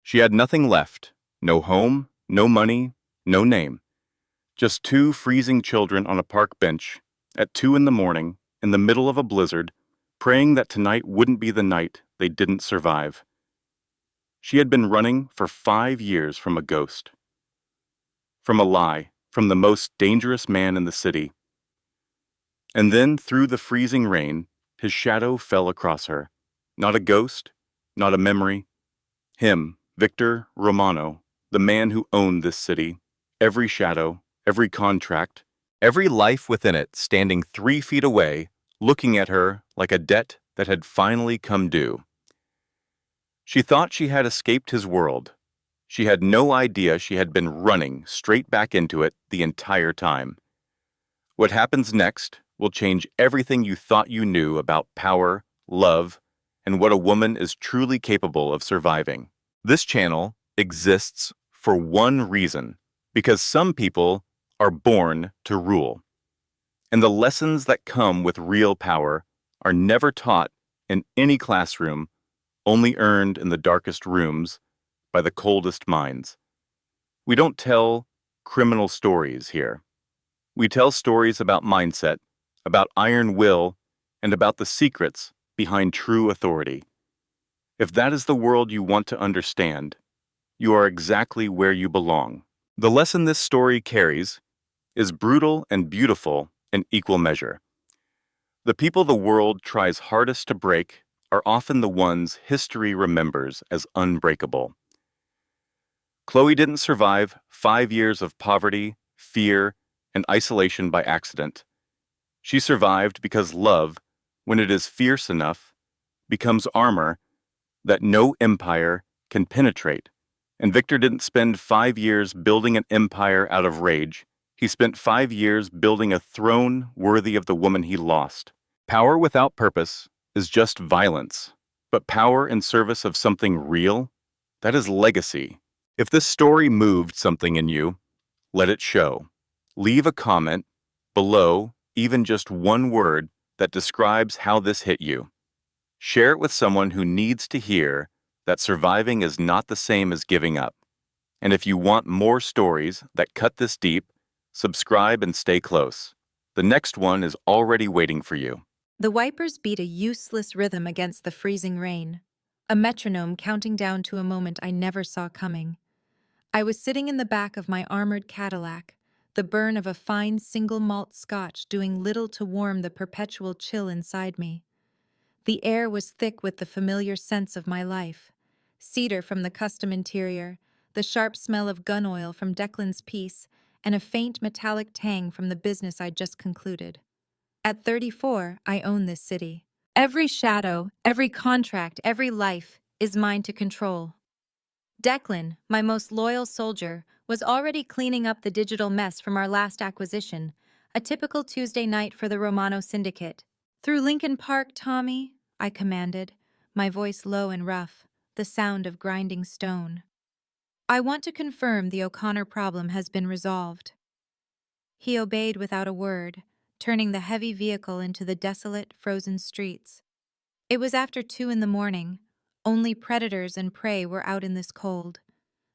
She had nothing left, no home, no money, no name. Just two freezing children on a park bench, at 2 in the morning, in the middle of a blizzard, praying that tonight wouldn't be the night they didn't survive. She had been running for 5 years from a ghost, from a lie, from the most dangerous man in the city. And then, through the freezing rain, his shadow fell across her. Not a ghost, not a memory. Him, Victor Romano, the man who owned this city. Every shadow, every contract, every life within it standing 3 feet away, looking at her like a debt that had finally come due. She thought she had escaped his world. She had no idea she had been running straight back into it the entire time. What happens next will change everything you thought you knew about power, love, and what a woman is truly capable of surviving. This channel exists for one reason, because some people are born to rule. And the lessons that come with real power are never taught in any classroom, only earned in the darkest rooms by the coldest minds. We don't tell criminal stories here. We tell stories about mindset, about iron will, and about the secrets behind true authority. If that is the world you want to understand, you are exactly where you belong. The lesson this story carries is brutal and beautiful in equal measure. The people the world tries hardest to break are often the ones history remembers as unbreakable. Chloe didn't survive 5 years of poverty, fear, and isolation by accident. She survived because love, when it is fierce enough, becomes armor that no empire can penetrate. And Victor didn't spend 5 years building an empire out of rage. He spent 5 years building a throne worthy of the woman he lost. Power without purpose is just violence, but power in service of something real, that is legacy. If this story moved something in you, let it show. Leave a comment below, even just one word that describes how this hit you. Share it with someone who needs to hear that surviving is not the same as giving up. And if you want more stories that cut this deep, subscribe and stay close. The next one is already waiting for you. The wipers beat a useless rhythm against the freezing rain, a metronome counting down to a moment I never saw coming. I was sitting in the back of my armored Cadillac, the burn of a fine single malt scotch doing little to warm the perpetual chill inside me. The air was thick with the familiar sense of my life. Cedar from the custom interior, the sharp smell of gun oil from Declan's piece, and a faint metallic tang from the business I'd just concluded. At 34, I own this city. Every shadow, every contract, every life is mine to control. Declan, my most loyal soldier, was already cleaning up the digital mess from our last acquisition, a typical Tuesday night for the Romano Syndicate. "Through Lincoln Park, Tommy," I commanded, my voice low and rough, the sound of grinding stone. "I want to confirm the O'Connor problem has been resolved." He obeyed without a word, turning the heavy vehicle into the desolate, frozen streets. It was after 2 in the morning. Only predators and prey were out in this cold.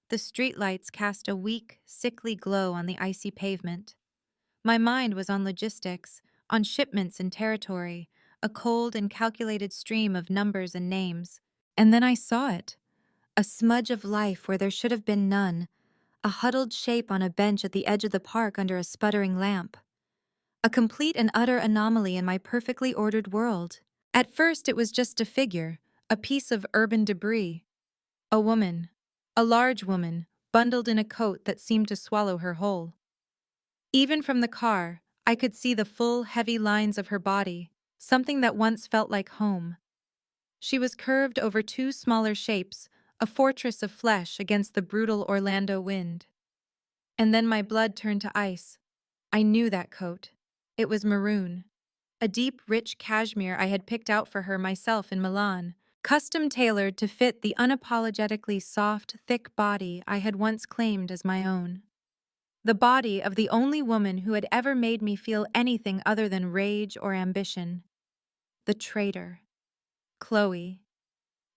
The streetlights cast a weak, sickly glow on the icy pavement. My mind was on logistics, on shipments and territory, a cold and calculated stream of numbers and names. And then I saw it. A smudge of life where there should have been none. A huddled shape on a bench at the edge of the park under a sputtering lamp. A complete and utter anomaly in my perfectly ordered world. At first it was just a figure, a piece of urban debris. A woman. A large woman, bundled in a coat that seemed to swallow her whole. Even from the car, I could see the full, heavy lines of her body, something that once felt like home. She was curved over 2 smaller shapes, a fortress of flesh against the brutal Orlando wind. And then my blood turned to ice. I knew that coat. It was maroon. A deep, rich cashmere I had picked out for her myself in Milan, custom-tailored to fit the unapologetically soft, thick body I had once claimed as my own. The body of the only woman who had ever made me feel anything other than rage or ambition. The traitor. Chloe.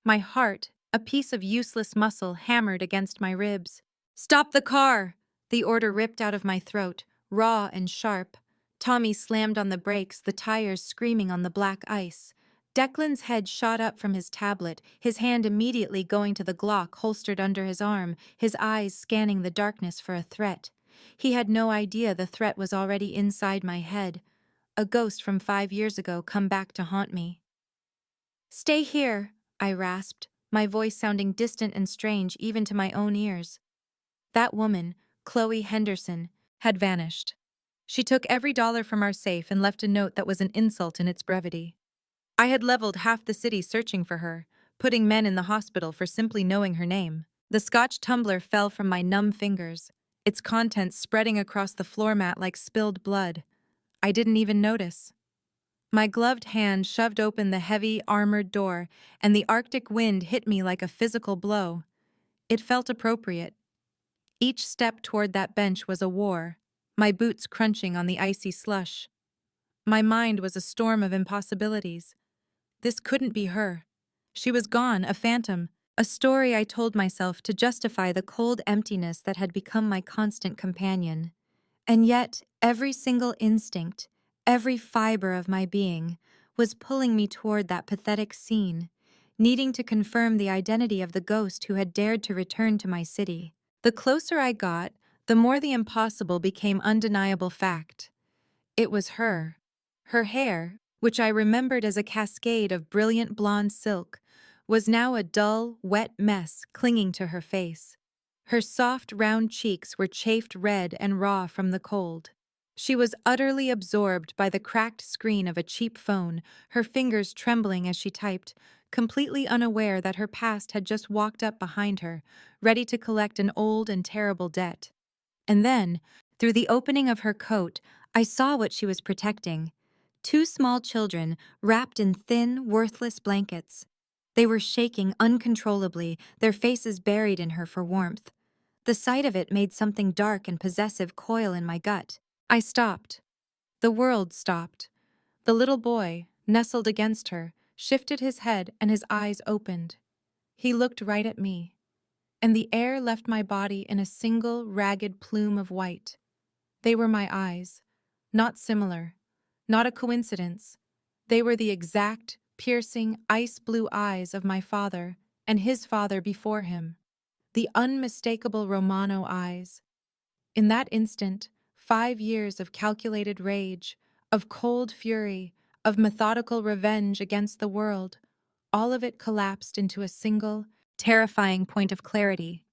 My heart, A piece of useless muscle hammered against my ribs. "Stop the car!" The order ripped out of my throat, raw and sharp. Tommy slammed on the brakes, the tires screaming on the black ice. Declan's head shot up from his tablet, his hand immediately going to the Glock holstered under his arm, his eyes scanning the darkness for a threat. He had no idea the threat was already inside my head. A ghost from 5 years ago come back to haunt me. "Stay here," I rasped, my voice sounding distant and strange even to my own ears. That woman, Chloe Henderson, had vanished. She took every dollar from our safe and left a note that was an insult in its brevity. I had leveled half the city searching for her, putting men in the hospital for simply knowing her name. The Scotch tumbler fell from my numb fingers, its contents spreading across the floor mat like spilled blood. I didn't even notice. My gloved hand shoved open the heavy, armored door, and the Arctic wind hit me like a physical blow. It felt appropriate. Each step toward that bench was a war, my boots crunching on the icy slush. My mind was a storm of impossibilities. This couldn't be her. She was gone, a phantom, a story I told myself to justify the cold emptiness that had become my constant companion. And yet, every single instinct, every fiber of my being, was pulling me toward that pathetic scene, needing to confirm the identity of the ghost who had dared to return to my city. The closer I got, the more the impossible became undeniable fact. It was her. Her hair, which I remembered as a cascade of brilliant blonde silk, was now a dull, wet mess clinging to her face. Her soft, round cheeks were chafed red and raw from the cold. She was utterly absorbed by the cracked screen of a cheap phone, her fingers trembling as she typed, completely unaware that her past had just walked up behind her, ready to collect an old and terrible debt. And then, through the opening of her coat, I saw what she was protecting. Two small children wrapped in thin, worthless blankets. They were shaking uncontrollably, their faces buried in her for warmth. The sight of it made something dark and possessive coil in my gut. I stopped. The world stopped. The little boy, nestled against her, shifted his head and his eyes opened. He looked right at me, and the air left my body in a single, ragged plume of white. They were my eyes. Not similar. Not a coincidence. They were the exact, piercing, ice-blue eyes of my father and his father before him. The unmistakable Romano eyes. In that instant, 5 years of calculated rage, of cold fury, of methodical revenge against the world, all of it collapsed into a single, terrifying point of clarity.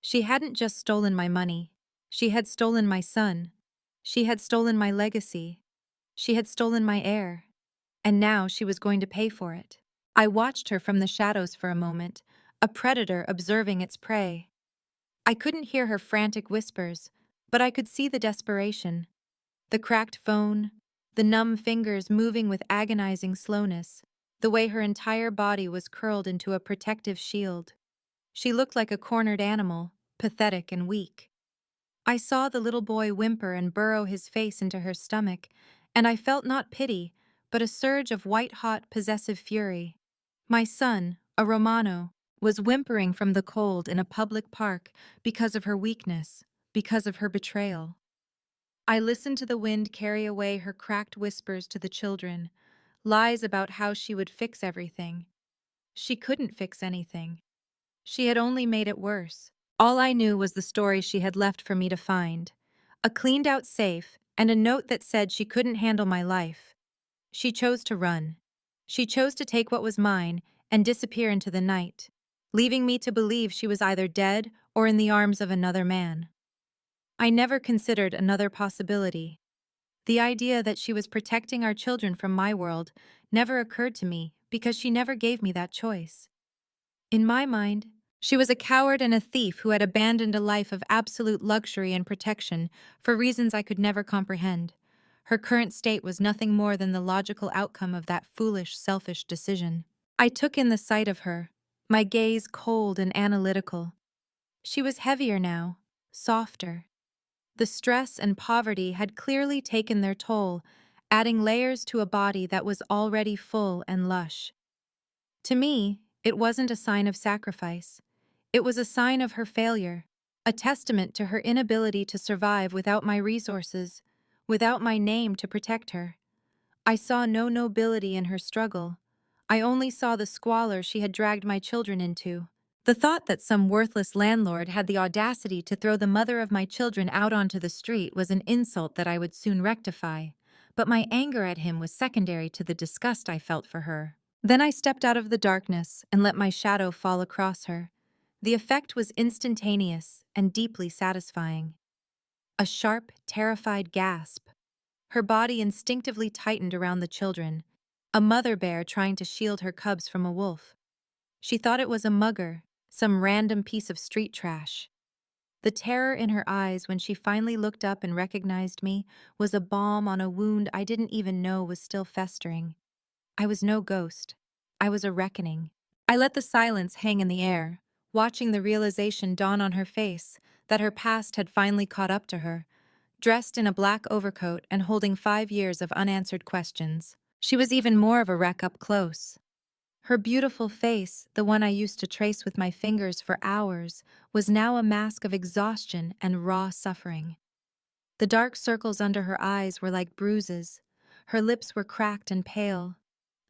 She hadn't just stolen my money. She had stolen my son. She had stolen my legacy. She had stolen my heir. And now she was going to pay for it. I watched her from the shadows for a moment, a predator observing its prey. I couldn't hear her frantic whispers, but I could see the desperation. The cracked phone, the numb fingers moving with agonizing slowness, the way her entire body was curled into a protective shield. She looked like a cornered animal, pathetic and weak. I saw the little boy whimper and burrow his face into her stomach, and I felt not pity, but a surge of white-hot, possessive fury. My son, a Romano, was whimpering from the cold in a public park because of her weakness, because of her betrayal. I listened to the wind carry away her cracked whispers to the children, lies about how she would fix everything. She couldn't fix anything. She had only made it worse. All I knew was the story she had left for me to find. A cleaned-out safe, and a note that said she couldn't handle my life. She chose to run. She chose to take what was mine and disappear into the night, leaving me to believe she was either dead or in the arms of another man. I never considered another possibility. The idea that she was protecting our children from my world never occurred to me because she never gave me that choice. In my mind, she was a coward and a thief who had abandoned a life of absolute luxury and protection for reasons I could never comprehend. Her current state was nothing more than the logical outcome of that foolish, selfish decision. I took in the sight of her, my gaze cold and analytical. She was heavier now, softer. The stress and poverty had clearly taken their toll, adding layers to a body that was already full and lush. To me, It wasn't a sign of sacrifice. It was a sign of her failure, a testament to her inability to survive without my resources, without my name to protect her. I saw no nobility in her struggle. I only saw the squalor she had dragged my children into. The thought that some worthless landlord had the audacity to throw the mother of my children out onto the street was an insult that I would soon rectify, but my anger at him was secondary to the disgust I felt for her. Then I stepped out of the darkness and let my shadow fall across her. The effect was instantaneous and deeply satisfying. A sharp, terrified gasp. Her body instinctively tightened around the children, a mother bear trying to shield her cubs from a wolf. She thought it was a mugger, some random piece of street trash. The terror in her eyes when she finally looked up and recognized me was a balm on a wound I didn't even know was still festering. I was no ghost. I was a reckoning. I let the silence hang in the air, watching the realization dawn on her face that her past had finally caught up to her. Dressed in a black overcoat and holding 5 years of unanswered questions. She was even more of a wreck up close. Her beautiful face, the one I used to trace with my fingers for hours, was now a mask of exhaustion and raw suffering. The dark circles under her eyes were like bruises. Her lips were cracked and pale.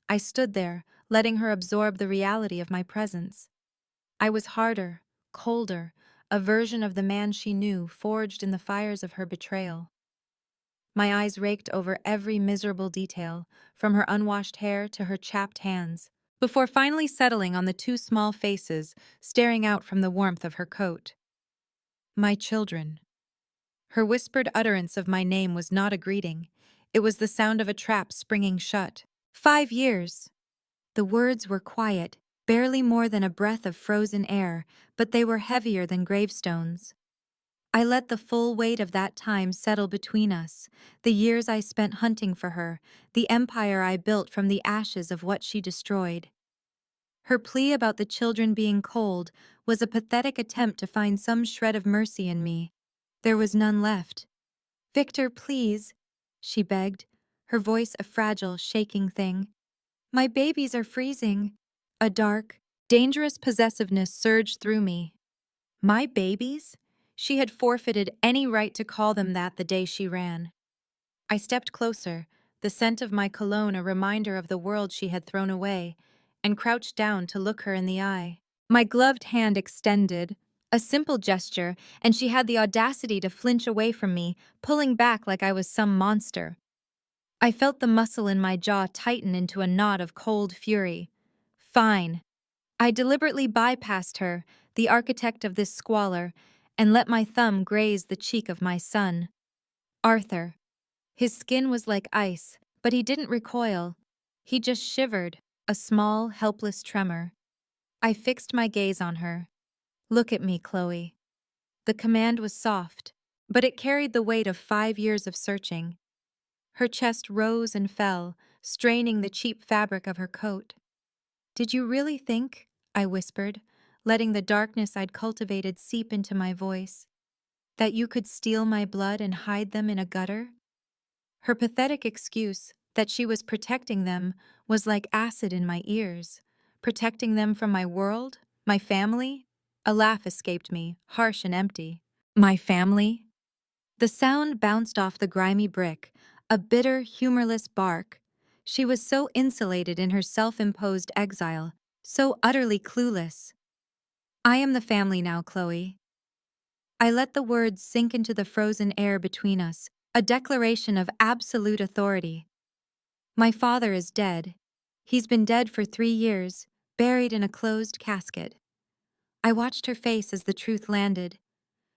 I stood there, letting her absorb the reality of my presence. I was harder, colder, a version of the man she knew, forged in the fires of her betrayal. My eyes raked over every miserable detail, from her unwashed hair to her chapped hands, before finally settling on the two small faces staring out from the warmth of her coat. My children. Her whispered utterance of my name was not a greeting. It was the sound of a trap springing shut. 5 years. The words were quiet, barely more than a breath of frozen air, but they were heavier than gravestones. I let the full weight of that time settle between us, the years I spent hunting for her, the empire I built from the ashes of what she destroyed. Her plea about the children being cold was a pathetic attempt to find some shred of mercy in me. There was none left. "Victor, please," she begged, her voice a fragile, shaking thing. "My babies are freezing." A dark, dangerous possessiveness surged through me. My babies? She had forfeited any right to call them that the day she ran. I stepped closer, the scent of my cologne a reminder of the world she had thrown away, and crouched down to look her in the eye. My gloved hand extended, a simple gesture, and she had the audacity to flinch away from me, pulling back like I was some monster. I felt the muscle in my jaw tighten into a knot of cold fury. Fine. I deliberately bypassed her, the architect of this squalor, and let my thumb graze the cheek of my son. Arthur. His skin was like ice, but he didn't recoil. He just shivered, a small, helpless tremor. I fixed my gaze on her. "Look at me, Chloe." The command was soft, but it carried the weight of 5 years of searching. Her chest rose and fell, straining the cheap fabric of her coat. "Did you really think," I whispered, letting the darkness I'd cultivated seep into my voice, "that you could steal my blood and hide them in a gutter?" Her pathetic excuse, that she was protecting them, was like acid in my ears. Protecting them from my world? My family? A laugh escaped me, harsh and empty. My family? The sound bounced off the grimy brick, a bitter, humorless bark. She was so insulated in her self-imposed exile, so utterly clueless. "I am the family now, Chloe." I let the words sink into the frozen air between us, a declaration of absolute authority. "My father is dead. He's been dead for 3 years, buried in a closed casket." I watched her face as the truth landed.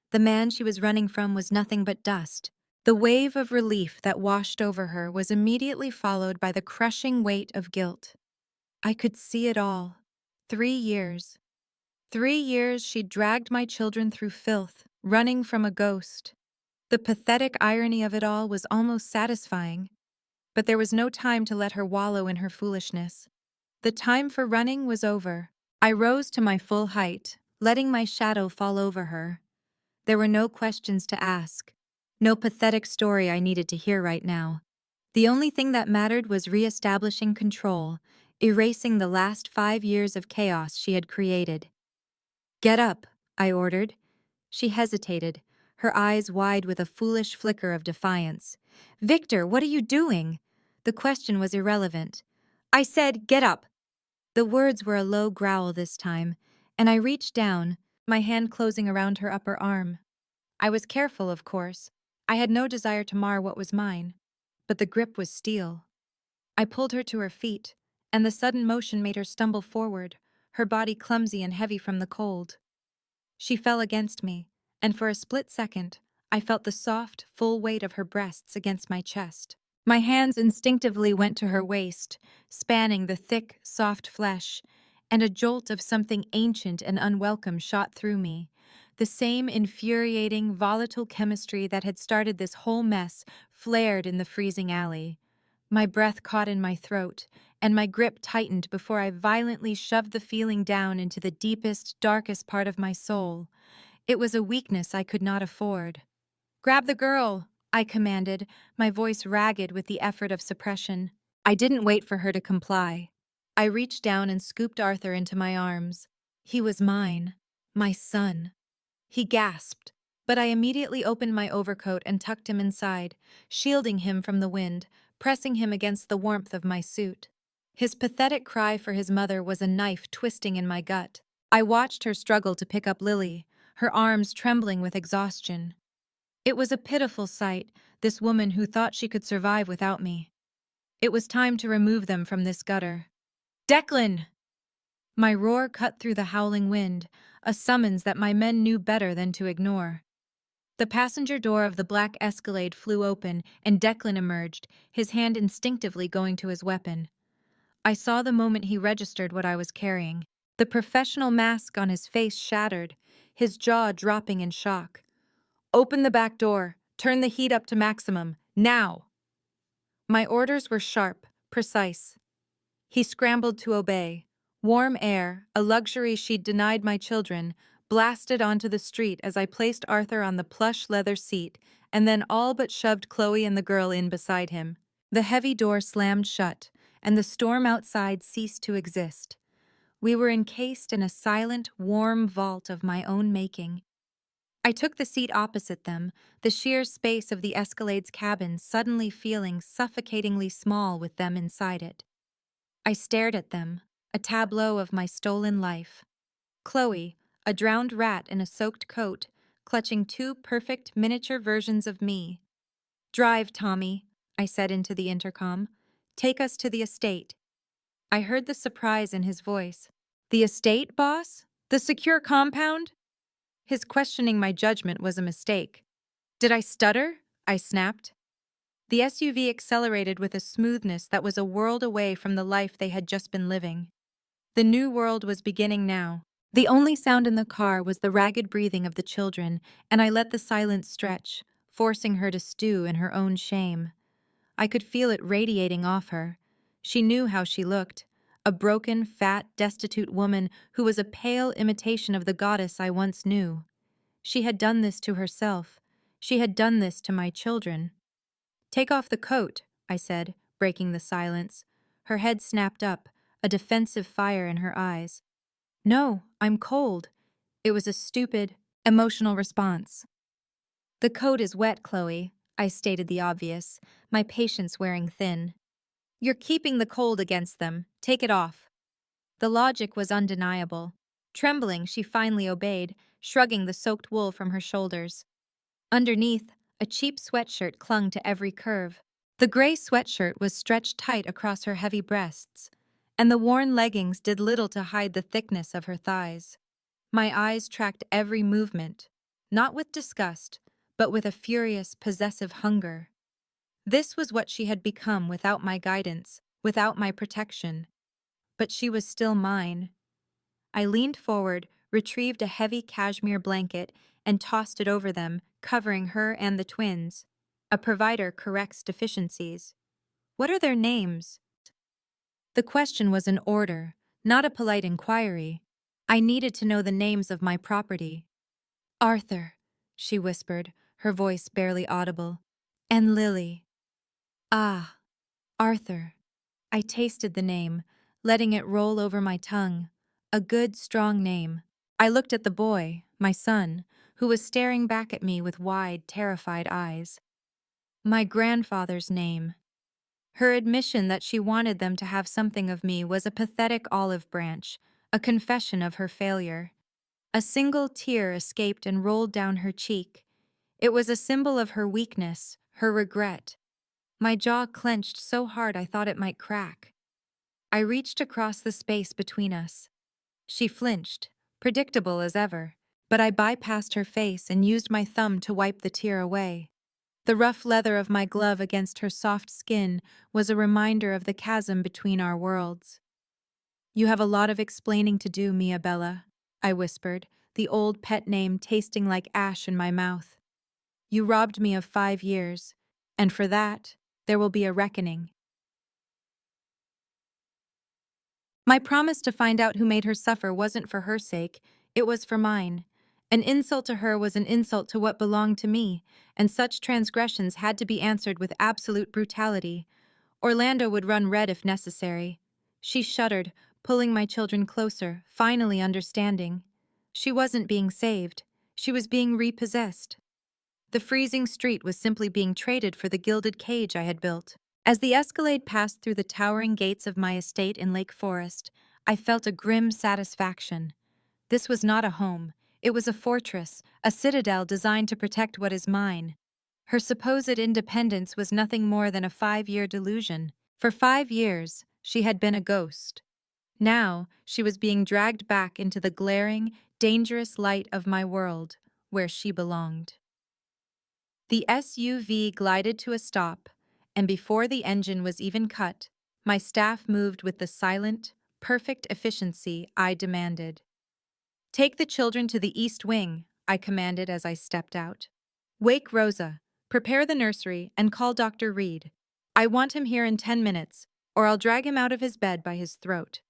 The man she was running from was nothing but dust. The wave of relief that washed over her was immediately followed by the crushing weight of guilt. I could see it all. 3 years. 3 years she'd dragged my children through filth, running from a ghost. The pathetic irony of it all was almost satisfying. But there was no time to let her wallow in her foolishness. The time for running was over. I rose to my full height, letting my shadow fall over her. There were no questions to ask. No pathetic story I needed to hear right now. The only thing that mattered was reestablishing control, erasing the last 5 years of chaos she had created. "Get up," I ordered. She hesitated, her eyes wide with a foolish flicker of defiance. "Victor, what are you doing?" The question was irrelevant. "I said, get up." The words were a low growl this time, and I reached down, my hand closing around her upper arm. I was careful, of course. I had no desire to mar what was mine. But the grip was steel. I pulled her to her feet, and the sudden motion made her stumble forward, her body clumsy and heavy from the cold. She fell against me, and for a split second, I felt the soft, full weight of her breasts against my chest. My hands instinctively went to her waist, spanning the thick, soft flesh, and a jolt of something ancient and unwelcome shot through me. The same infuriating, volatile chemistry that had started this whole mess flared in the freezing alley. My breath caught in my throat, and my grip tightened before I violently shoved the feeling down into the deepest, darkest part of my soul. It was a weakness I could not afford. "Grab the girl," I commanded, my voice ragged with the effort of suppression. I didn't wait for her to comply. I reached down and scooped Arthur into my arms. He was mine. My son. He gasped, but I immediately opened my overcoat and tucked him inside, shielding him from the wind, pressing him against the warmth of my suit. His pathetic cry for his mother was a knife twisting in my gut. I watched her struggle to pick up Lily, her arms trembling with exhaustion. It was a pitiful sight, this woman who thought she could survive without me. It was time to remove them from this gutter. "Declan!" My roar cut through the howling wind, a summons that my men knew better than to ignore. The passenger door of the black Escalade flew open, and Declan emerged, his hand instinctively going to his weapon. I saw the moment he registered what I was carrying. The professional mask on his face shattered, his jaw dropping in shock. "Open the back door. Turn the heat up to maximum. Now!" My orders were sharp, precise. He scrambled to obey. Warm air, a luxury she'd denied my children, blasted onto the street as I placed Arthur on the plush leather seat and then all but shoved Chloe and the girl in beside him. The heavy door slammed shut, and the storm outside ceased to exist. We were encased in a silent, warm vault of my own making. I took the seat opposite them, the sheer space of the Escalade's cabin suddenly feeling suffocatingly small with them inside it. I stared at them, a tableau of my stolen life. Chloe, a drowned rat in a soaked coat, clutching two perfect miniature versions of me. "Drive, Tommy," I said into the intercom. "Take us to the estate." I heard the surprise in his voice. "The estate, boss? The secure compound?" His questioning my judgment was a mistake. Did I stutter? I snapped. The SUV accelerated with a smoothness that was a world away from the life they had just been living. The new world was beginning now. The only sound in the car was the ragged breathing of the children, and I let the silence stretch, forcing her to stew in her own shame. I could feel it radiating off her. She knew how she looked, a broken, fat, destitute woman who was a pale imitation of the goddess I once knew. She had done this to herself. She had done this to my children. "Take off the coat," I said, breaking the silence. Her head snapped up, a defensive fire in her eyes. "No, I'm cold." It was a stupid, emotional response. "The coat is wet, Chloe," I stated the obvious, my patience wearing thin. "You're keeping the cold against them. Take it off." The logic was undeniable. Trembling, she finally obeyed, shrugging the soaked wool from her shoulders. Underneath, a cheap sweatshirt clung to every curve. The gray sweatshirt was stretched tight across her heavy breasts, and the worn leggings did little to hide the thickness of her thighs. My eyes tracked every movement, not with disgust, but with a furious, possessive hunger. This was what she had become without my guidance, without my protection. But she was still mine. I leaned forward, retrieved a heavy cashmere blanket, and tossed it over them, covering her and the twins. A provider corrects deficiencies. What are their names? The question was an order, not a polite inquiry. I needed to know the names of my property. "Arthur," she whispered, her voice barely audible. "And Lily." "Ah, Arthur." I tasted the name, letting it roll over my tongue. A good, strong name. I looked at the boy, my son, who was staring back at me with wide, terrified eyes. My grandfather's name. Her admission that she wanted them to have something of me was a pathetic olive branch, a confession of her failure. A single tear escaped and rolled down her cheek. It was a symbol of her weakness, her regret. My jaw clenched so hard I thought it might crack. I reached across the space between us. She flinched, predictable as ever, but I bypassed her face and used my thumb to wipe the tear away. The rough leather of my glove against her soft skin was a reminder of the chasm between our worlds. "You have a lot of explaining to do, Mia Bella," I whispered, the old pet name tasting like ash in my mouth. "You robbed me of 5 years, and for that, there will be a reckoning." My promise to find out who made her suffer wasn't for her sake, it was for mine. An insult to her was an insult to what belonged to me, and such transgressions had to be answered with absolute brutality. Orlando would run red if necessary. She shuddered, pulling my children closer, finally understanding. She wasn't being saved. She was being repossessed. The freezing street was simply being traded for the gilded cage I had built. As the Escalade passed through the towering gates of my estate in Lake Forest, I felt a grim satisfaction. This was not a home. It was a fortress, a citadel designed to protect what is mine. Her supposed independence was nothing more than a 5-year delusion. For 5 years, she had been a ghost. Now, she was being dragged back into the glaring, dangerous light of my world, where she belonged. The SUV glided to a stop, and before the engine was even cut, my staff moved with the silent, perfect efficiency I demanded. "Take the children to the East Wing," I commanded as I stepped out. "Wake Rosa, prepare the nursery, and call Dr. Reed. I want him here in 10 minutes, or I'll drag him out of his bed by his throat."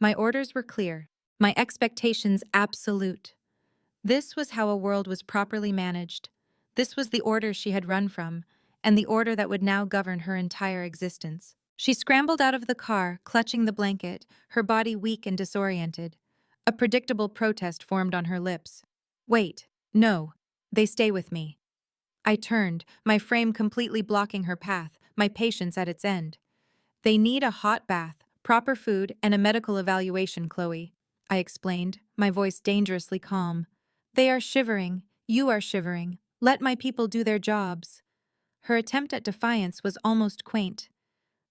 My orders were clear, my expectations absolute. This was how a world was properly managed. This was the order she had run from, and the order that would now govern her entire existence. She scrambled out of the car, clutching the blanket, her body weak and disoriented. A predictable protest formed on her lips. "Wait, no, they stay with me." I turned, my frame completely blocking her path, my patience at its end. "They need a hot bath, proper food, and a medical evaluation, Chloe," I explained, my voice dangerously calm. "They are shivering. You are shivering. Let my people do their jobs." Her attempt at defiance was almost quaint.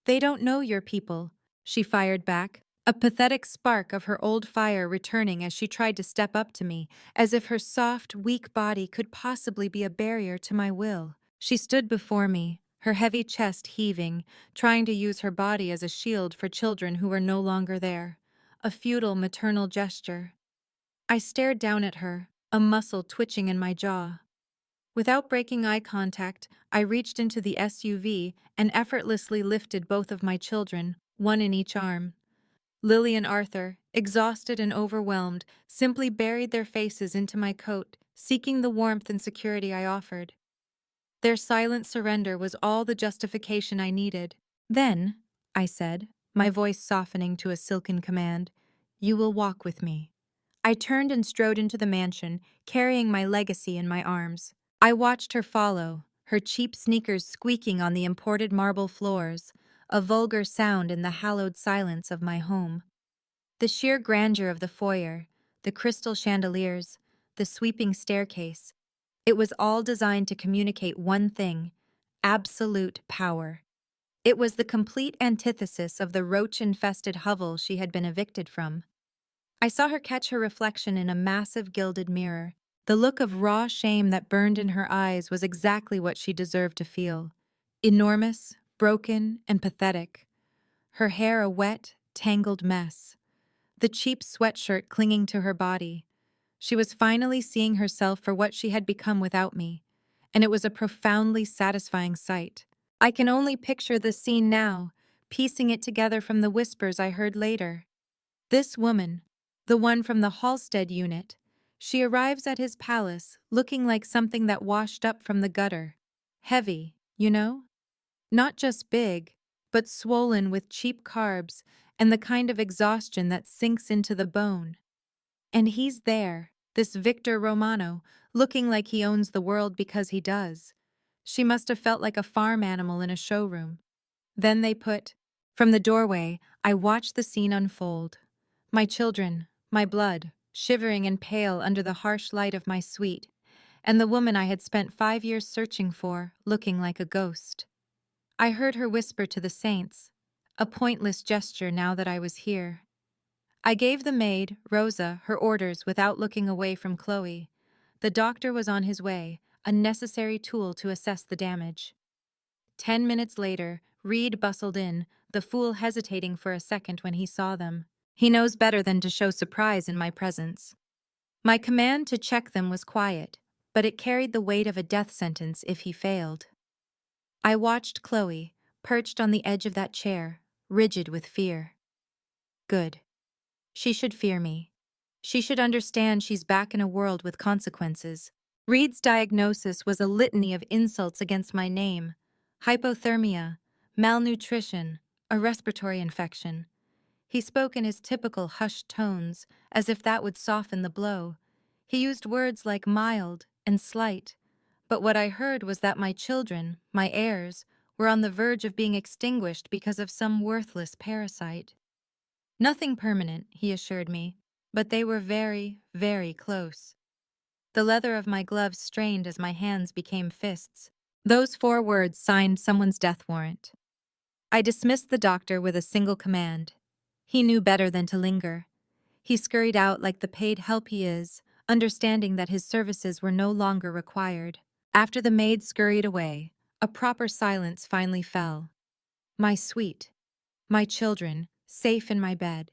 "They don't know your people," she fired back, a pathetic spark of her old fire returning as she tried to step up to me, as if her soft, weak body could possibly be a barrier to my will. She stood before me, her heavy chest heaving, trying to use her body as a shield for children who were no longer there. A futile maternal gesture. I stared down at her, a muscle twitching in my jaw. Without breaking eye contact, I reached into the SUV and effortlessly lifted both of my children, one in each arm. Lily and Arthur, exhausted and overwhelmed, simply buried their faces into my coat, seeking the warmth and security I offered. Their silent surrender was all the justification I needed. "Then," I said, my voice softening to a silken command, "you will walk with me." I turned and strode into the mansion, carrying my legacy in my arms. I watched her follow, her cheap sneakers squeaking on the imported marble floors, a vulgar sound in the hallowed silence of my home. The sheer grandeur of the foyer, the crystal chandeliers, the sweeping staircase, it was all designed to communicate one thing: absolute power. It was the complete antithesis of the roach-infested hovel she had been evicted from. I saw her catch her reflection in a massive gilded mirror. The look of raw shame that burned in her eyes was exactly what she deserved to feel. Enormous, broken, and pathetic. Her hair a wet, tangled mess. The cheap sweatshirt clinging to her body. She was finally seeing herself for what she had become without me, and it was a profoundly satisfying sight. I can only picture the scene now, piecing it together from the whispers I heard later. This woman, the one from the Halstead unit, she arrives at his palace looking like something that washed up from the gutter. Heavy, you know? Not just big, but swollen with cheap carbs and the kind of exhaustion that sinks into the bone. And he's there, this Victor Romano, looking like he owns the world because he does. She must have felt like a farm animal in a showroom. Then they put. From the doorway, I watched the scene unfold. My children, my blood, shivering and pale under the harsh light of my suite, and the woman I had spent 5 years searching for, looking like a ghost. I heard her whisper to the saints, a pointless gesture now that I was here. I gave the maid, Rosa, her orders without looking away from Chloe. The doctor was on his way, a necessary tool to assess the damage. 10 minutes later, Reed bustled in, the fool hesitating for a second when he saw them. He knows better than to show surprise in my presence. My command to check them was quiet, but it carried the weight of a death sentence if he failed. I watched Chloe, perched on the edge of that chair, rigid with fear. Good. She should fear me. She should understand she's back in a world with consequences. Reed's diagnosis was a litany of insults against my name: hypothermia, malnutrition, a respiratory infection. He spoke in his typical hushed tones, as if that would soften the blow. He used words like mild and slight, but what I heard was that my children, my heirs, were on the verge of being extinguished because of some worthless parasite. Nothing permanent, he assured me, but they were very, very close. The leather of my gloves strained as my hands became fists. Those 4 words signed someone's death warrant. I dismissed the doctor with a single command. He knew better than to linger. He scurried out like the paid help he is, understanding that his services were no longer required. After the maid scurried away, a proper silence finally fell. My suite, my children, safe in my bed.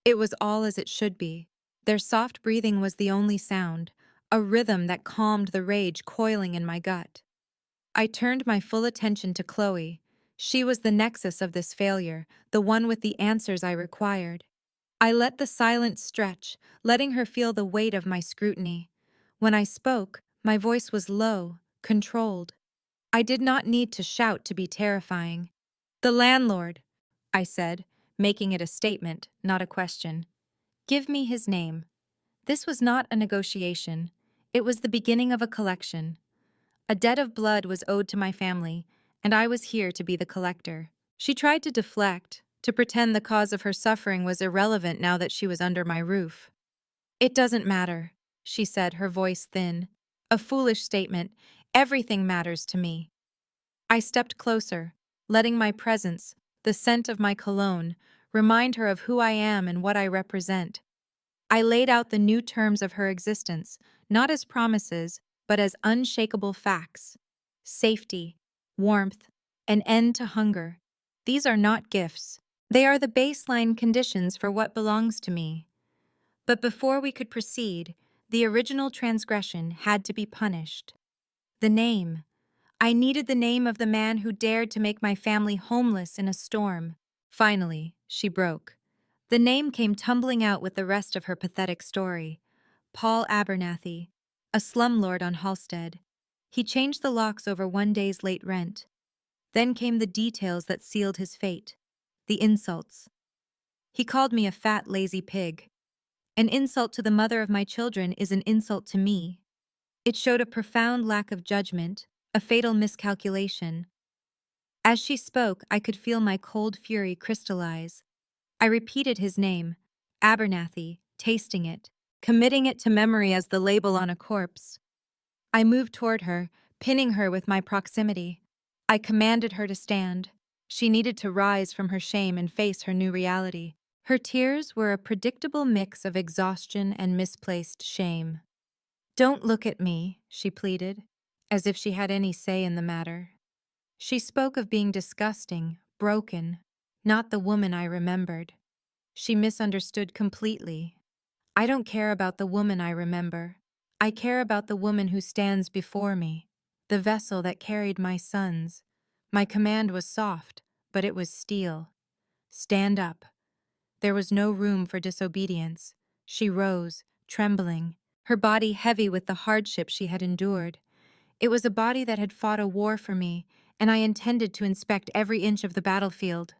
It was all as it should be. Their soft breathing was the only sound, a rhythm that calmed the rage coiling in my gut. I turned my full attention to Chloe. She was the nexus of this failure, the one with the answers I required. I let the silence stretch, letting her feel the weight of my scrutiny. When I spoke, my voice was low, controlled. I did not need to shout to be terrifying. "The landlord," I said, making it a statement, not a question. "Give me his name." This was not a negotiation. It was the beginning of a collection. A debt of blood was owed to my family, and I was here to be the collector. She tried to deflect, to pretend the cause of her suffering was irrelevant now that she was under my roof. "It doesn't matter," she said, her voice thin. "A foolish statement. Everything matters to me." I stepped closer, letting my presence, the scent of my cologne, remind her of who I am and what I represent. I laid out the new terms of her existence, not as promises, but as unshakable facts. Safety, warmth, an end to hunger. These are not gifts. They are the baseline conditions for what belongs to me. But before we could proceed, the original transgression had to be punished. The name. I needed the name of the man who dared to make my family homeless in a storm. Finally, she broke. The name came tumbling out with the rest of her pathetic story. Paul Abernathy, a slumlord on Halstead. He changed the locks over one day's late rent. Then came the details that sealed his fate. The insults. He called me a fat, lazy pig. An insult to the mother of my children is an insult to me. It showed a profound lack of judgment, a fatal miscalculation. As she spoke, I could feel my cold fury crystallize. I repeated his name, Abernathy, tasting it, committing it to memory as the label on a corpse. I moved toward her, pinning her with my proximity. I commanded her to stand. She needed to rise from her shame and face her new reality. Her tears were a predictable mix of exhaustion and misplaced shame. "Don't look at me," she pleaded, as if she had any say in the matter. She spoke of being disgusting, broken, not the woman I remembered. She misunderstood completely. I don't care about the woman I remember. I care about the woman who stands before me, the vessel that carried my sons. My command was soft, but it was steel. "Stand up." There was no room for disobedience. She rose, trembling, her body heavy with the hardship she had endured. It was a body that had fought a war for me, and I intended to inspect every inch of the battlefield.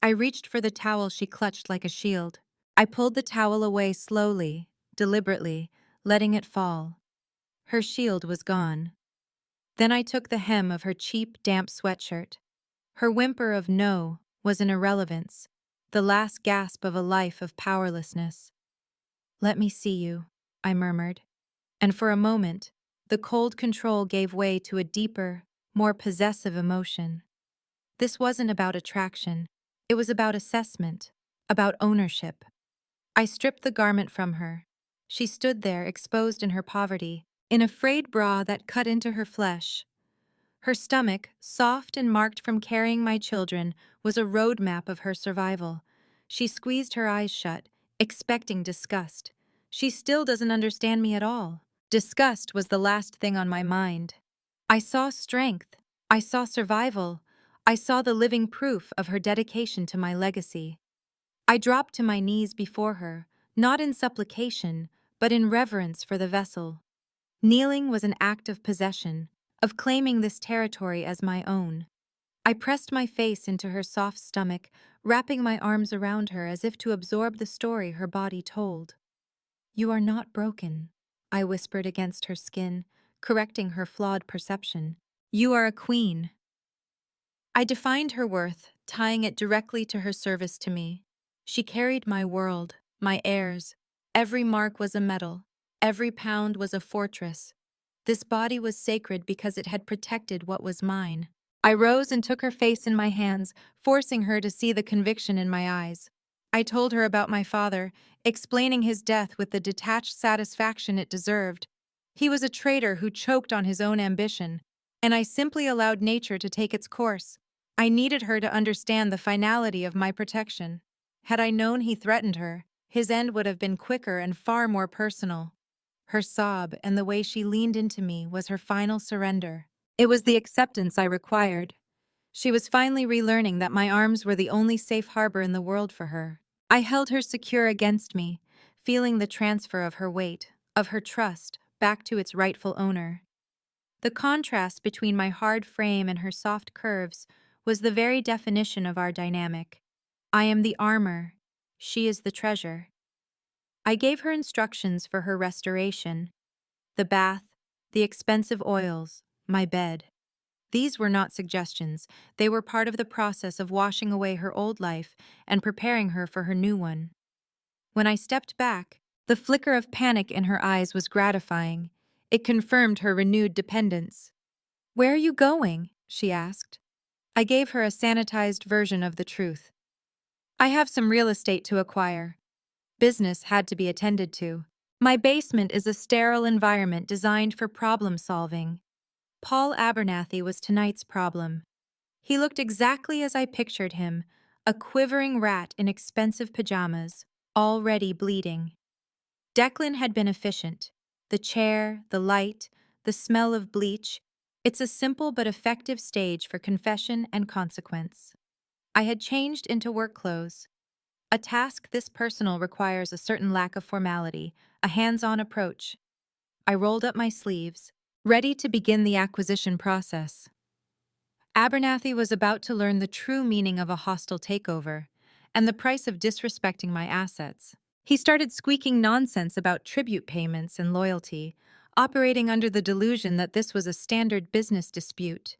I reached for the towel she clutched like a shield. I pulled the towel away slowly, deliberately, letting it fall. Her shield was gone. Then I took the hem of her cheap, damp sweatshirt. Her whimper of no was an irrelevance, the last gasp of a life of powerlessness. "Let me see you," I murmured, and for a moment, the cold control gave way to a deeper, more possessive emotion. This wasn't about attraction, it was about assessment, about ownership. I stripped the garment from her. She stood there, exposed in her poverty, in a frayed bra that cut into her flesh. Her stomach, soft and marked from carrying my children, was a roadmap of her survival. She squeezed her eyes shut, expecting disgust. She still doesn't understand me at all. Disgust was the last thing on my mind. I saw strength. I saw survival. I saw the living proof of her dedication to my legacy. I dropped to my knees before her, not in supplication, but in reverence for the vessel. Kneeling was an act of possession, of claiming this territory as my own. I pressed my face into her soft stomach, wrapping my arms around her as if to absorb the story her body told. "You are not broken," I whispered against her skin, correcting her flawed perception. "You are a queen." I defined her worth, tying it directly to her service to me. She carried my world, my heirs. Every mark was a medal. Every pound was a fortress. This body was sacred because it had protected what was mine. I rose and took her face in my hands, forcing her to see the conviction in my eyes. I told her about my father, explaining his death with the detached satisfaction it deserved. He was a traitor who choked on his own ambition, and I simply allowed nature to take its course. I needed her to understand the finality of my protection. Had I known he threatened her, his end would have been quicker and far more personal. Her sob and the way she leaned into me was her final surrender. It was the acceptance I required. She was finally relearning that my arms were the only safe harbor in the world for her. I held her secure against me, feeling the transfer of her weight, of her trust, back to its rightful owner. The contrast between my hard frame and her soft curves was the very definition of our dynamic. I am the armor. She is the treasure. I gave her instructions for her restoration: the bath, the expensive oils, my bed. These were not suggestions, they were part of the process of washing away her old life and preparing her for her new one. When I stepped back, the flicker of panic in her eyes was gratifying. It confirmed her renewed dependence. "Where are you going?" she asked. I gave her a sanitized version of the truth. "I have some real estate to acquire. Business had to be attended to. My basement is a sterile environment designed for problem solving." Paul Abernathy was tonight's problem. He looked exactly as I pictured him, a quivering rat in expensive pajamas, already bleeding. Declan had been efficient. The chair, the light, the smell of bleach. It's a simple but effective stage for confession and consequence. I had changed into work clothes. A task this personal requires a certain lack of formality, a hands-on approach. I rolled up my sleeves, ready to begin the acquisition process. Abernathy was about to learn the true meaning of a hostile takeover and the price of disrespecting my assets. He started squeaking nonsense about tribute payments and loyalty, operating under the delusion that this was a standard business dispute.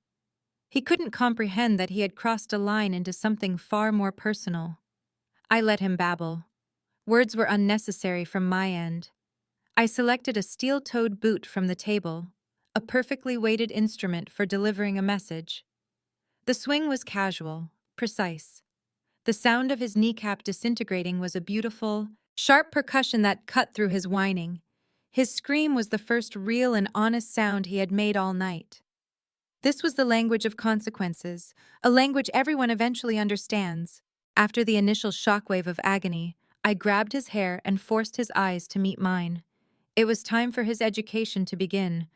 He couldn't comprehend that he had crossed a line into something far more personal. I let him babble. Words were unnecessary from my end. I selected a steel-toed boot from the table, a perfectly weighted instrument for delivering a message. The swing was casual, precise. The sound of his kneecap disintegrating was a beautiful, sharp percussion that cut through his whining. His scream was the first real and honest sound he had made all night. This was the language of consequences, a language everyone eventually understands. After the initial shockwave of agony, I grabbed his hair and forced his eyes to meet mine. It was time for his education to begin.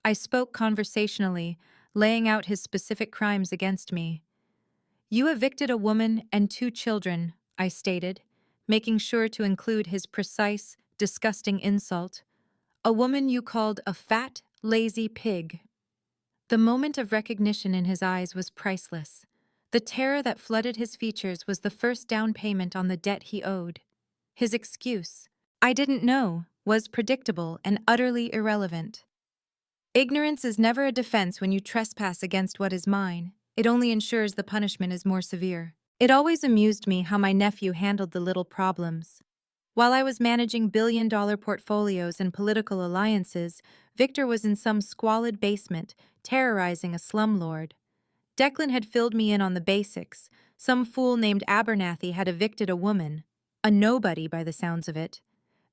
I spoke conversationally, laying out his specific crimes against me. "You evicted a woman and 2 children," I stated, making sure to include his precise, disgusting insult. "A woman you called a fat, lazy pig." The moment of recognition in his eyes was priceless. The terror that flooded his features was the first down payment on the debt he owed. His excuse, "I didn't know," was predictable and utterly irrelevant. Ignorance is never a defense when you trespass against what is mine. It only ensures the punishment is more severe. It always amused me how my nephew handled the little problems. While I was managing billion-dollar portfolios and political alliances, Victor was in some squalid basement, terrorizing a slumlord. Declan had filled me in on the basics. Some fool named Abernathy had evicted a woman. A nobody, by the sounds of it.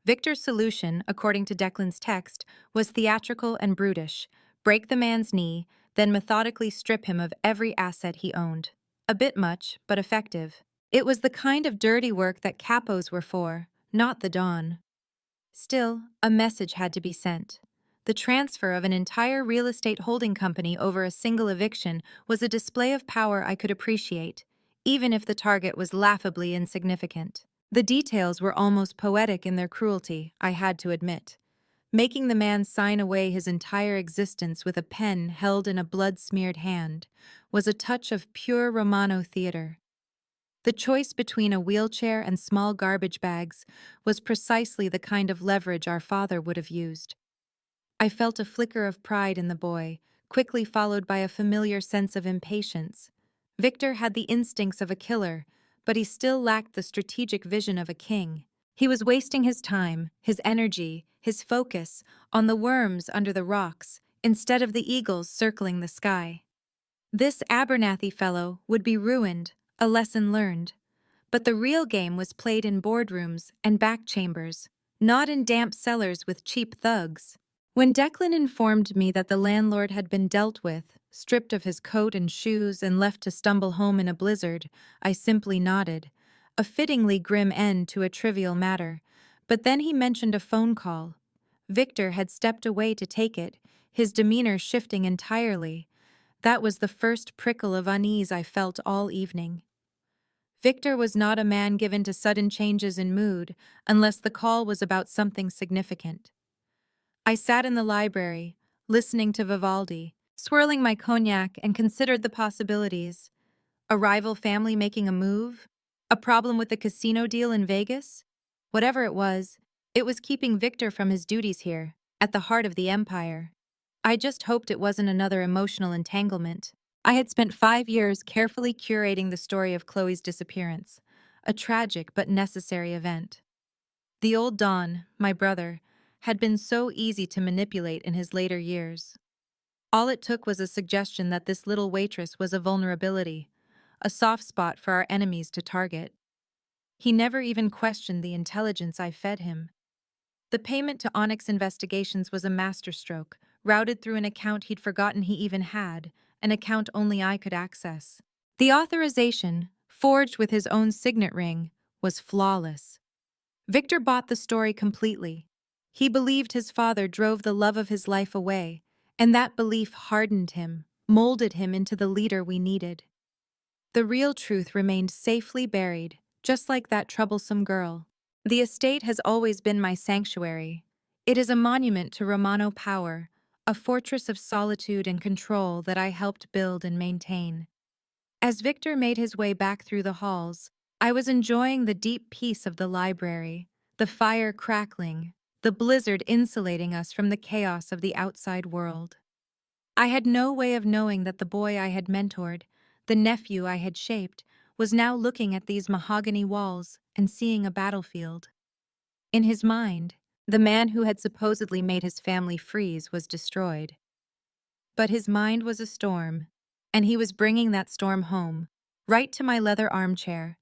Victor's solution, according to Declan's text, was theatrical and brutish. Break the man's knee, then methodically strip him of every asset he owned. A bit much, but effective. It was the kind of dirty work that capos were for, not the Don. Still, a message had to be sent. The transfer of an entire real estate holding company over a single eviction was a display of power I could appreciate, even if the target was laughably insignificant. The details were almost poetic in their cruelty, I had to admit. Making the man sign away his entire existence with a pen held in a blood-smeared hand was a touch of pure Romano theater. The choice between a wheelchair and small garbage bags was precisely the kind of leverage our father would have used. I felt a flicker of pride in the boy, quickly followed by a familiar sense of impatience. Victor had the instincts of a killer, but he still lacked the strategic vision of a king. He was wasting his time, his energy, his focus on the worms under the rocks instead of the eagles circling the sky. This Abernathy fellow would be ruined, a lesson learned. But the real game was played in boardrooms and back chambers, not in damp cellars with cheap thugs. When Declan informed me that the landlord had been dealt with, stripped of his coat and shoes and left to stumble home in a blizzard, I simply nodded, a fittingly grim end to a trivial matter. But then he mentioned a phone call. Victor had stepped away to take it, his demeanor shifting entirely. That was the first prickle of unease I felt all evening. Victor was not a man given to sudden changes in mood unless the call was about something significant. I sat in the library, listening to Vivaldi, swirling my cognac and considered the possibilities. A rival family making a move? A problem with the casino deal in Vegas? Whatever it was keeping Victor from his duties here, at the heart of the empire. I just hoped it wasn't another emotional entanglement. I had spent 5 years carefully curating the story of Chloe's disappearance, a tragic but necessary event. The old Don, my brother, had been so easy to manipulate in his later years. All it took was a suggestion that this little waitress was a vulnerability, a soft spot for our enemies to target. He never even questioned the intelligence I fed him. The payment to Onyx Investigations was a masterstroke, routed through an account he'd forgotten he even had, an account only I could access. The authorization, forged with his own signet ring, was flawless. Victor bought the story completely. He believed his father drove the love of his life away, and that belief hardened him, molded him into the leader we needed. The real truth remained safely buried, just like that troublesome girl. The estate has always been my sanctuary. It is a monument to Romano power, a fortress of solitude and control that I helped build and maintain. As Victor made his way back through the halls, I was enjoying the deep peace of the library, the fire crackling, the blizzard insulating us from the chaos of the outside world. I had no way of knowing that the boy I had mentored, the nephew I had shaped, was now looking at these mahogany walls and seeing a battlefield. In his mind, the man who had supposedly made his family freeze was destroyed. But his mind was a storm, and he was bringing that storm home, right to my leather armchair,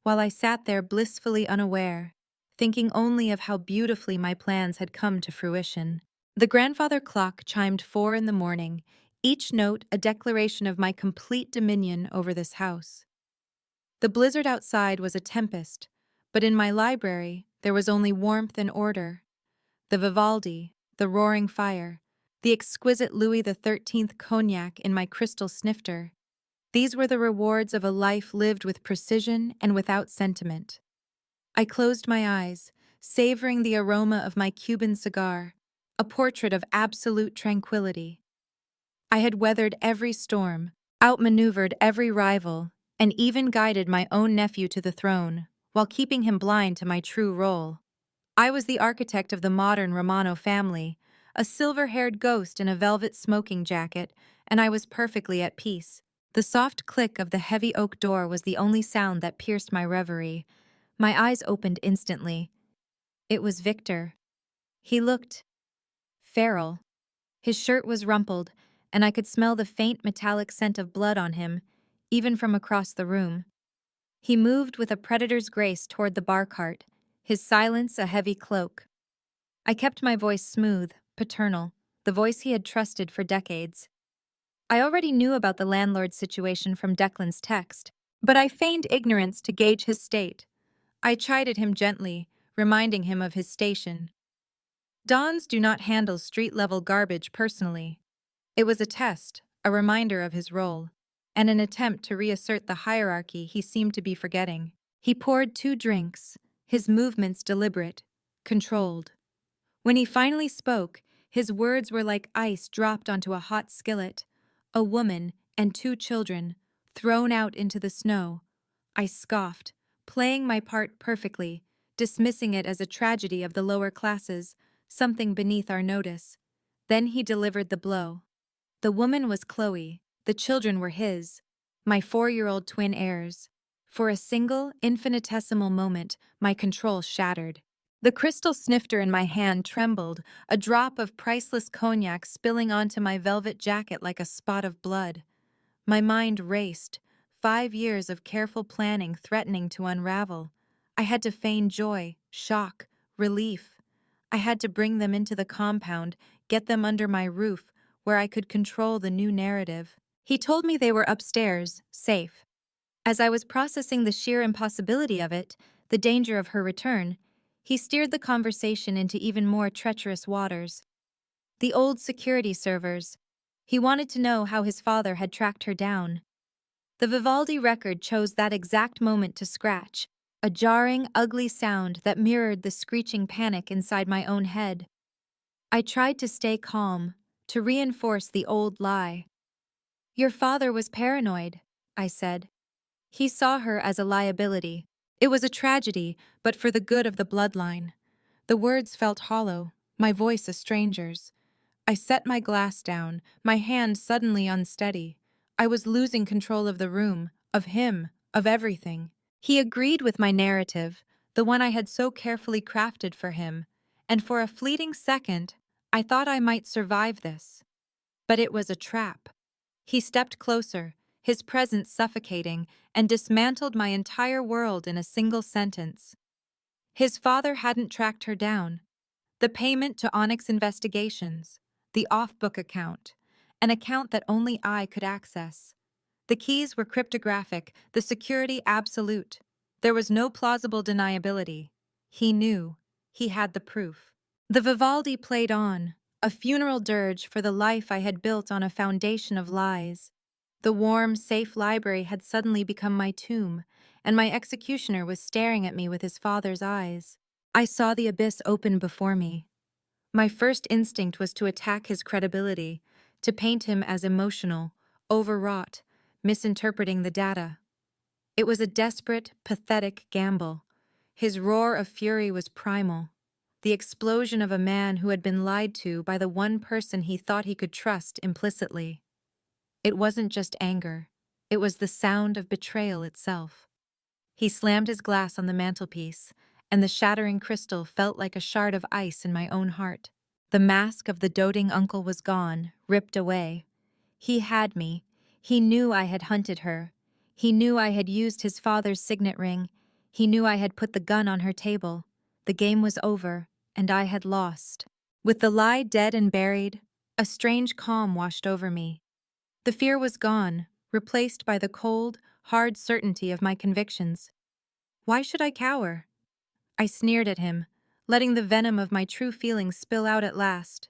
while I sat there blissfully unaware, thinking only of how beautifully my plans had come to fruition. The grandfather clock chimed 4 in the morning, each note a declaration of my complete dominion over this house. The blizzard outside was a tempest, but in my library there was only warmth and order. The Vivaldi, the roaring fire, the exquisite Louis XIII cognac in my crystal snifter. These were the rewards of a life lived with precision and without sentiment. I closed my eyes, savoring the aroma of my Cuban cigar, a portrait of absolute tranquility. I had weathered every storm, outmaneuvered every rival, and even guided my own nephew to the throne, while keeping him blind to my true role. I was the architect of the modern Romano family, a silver-haired ghost in a velvet smoking jacket, and I was perfectly at peace. The soft click of the heavy oak door was the only sound that pierced my reverie. My eyes opened instantly. It was Victor. He looked feral. His shirt was rumpled, and I could smell the faint metallic scent of blood on him, even from across the room. He moved with a predator's grace toward the bar cart, his silence a heavy cloak. I kept my voice smooth, paternal, the voice he had trusted for decades. I already knew about the landlord's situation from Declan's text, but I feigned ignorance to gauge his state. I chided him gently, reminding him of his station. Dons do not handle street-level garbage personally. It was a test, a reminder of his role, and an attempt to reassert the hierarchy he seemed to be forgetting. He poured 2 drinks, his movements deliberate, controlled. When he finally spoke, his words were like ice dropped onto a hot skillet. A woman and 2 children, thrown out into the snow. I scoffed, playing my part perfectly, dismissing it as a tragedy of the lower classes, something beneath our notice. Then he delivered the blow. The woman was Chloe, the children were his, my 4-year-old twin heirs. For a single, infinitesimal moment, my control shattered. The crystal snifter in my hand trembled, a drop of priceless cognac spilling onto my velvet jacket like a spot of blood. My mind raced, 5 years of careful planning threatening to unravel. I had to feign joy, shock, relief. I had to bring them into the compound, get them under my roof, where I could control the new narrative. He told me they were upstairs, safe. As I was processing the sheer impossibility of it, the danger of her return, he steered the conversation into even more treacherous waters. The old security servers. He wanted to know how his father had tracked her down. The Vivaldi record chose that exact moment to scratch, a jarring, ugly sound that mirrored the screeching panic inside my own head. I tried to stay calm, to reinforce the old lie. "Your father was paranoid," I said. "He saw her as a liability. It was a tragedy, but for the good of the bloodline." The words felt hollow, my voice a stranger's. I set my glass down, my hand suddenly unsteady. I was losing control of the room, of him, of everything. He agreed with my narrative, the one I had so carefully crafted for him, and for a fleeting second, I thought I might survive this. But it was a trap. He stepped closer, his presence suffocating, and dismantled my entire world in a single sentence. His father hadn't tracked her down. The payment to Onyx Investigations, the off-book account, an account that only I could access. The keys were cryptographic, the security absolute. There was no plausible deniability. He knew. He had the proof. The Vivaldi played on, a funeral dirge for the life I had built on a foundation of lies. The warm, safe library had suddenly become my tomb, and my executioner was staring at me with his father's eyes. I saw the abyss open before me. My first instinct was to attack his credibility, to paint him as emotional, overwrought, misinterpreting the data. It was a desperate, pathetic gamble. His roar of fury was primal, the explosion of a man who had been lied to by the one person he thought he could trust implicitly. It wasn't just anger. It was the sound of betrayal itself. He slammed his glass on the mantelpiece, and the shattering crystal felt like a shard of ice in my own heart. The mask of the doting uncle was gone, ripped away. He had me. He knew I had hunted her. He knew I had used his father's signet ring. He knew I had put the gun on her table. The game was over, and I had lost. With the lie dead and buried, a strange calm washed over me. The fear was gone, replaced by the cold, hard certainty of my convictions. Why should I cower? I sneered at him, letting the venom of my true feelings spill out at last.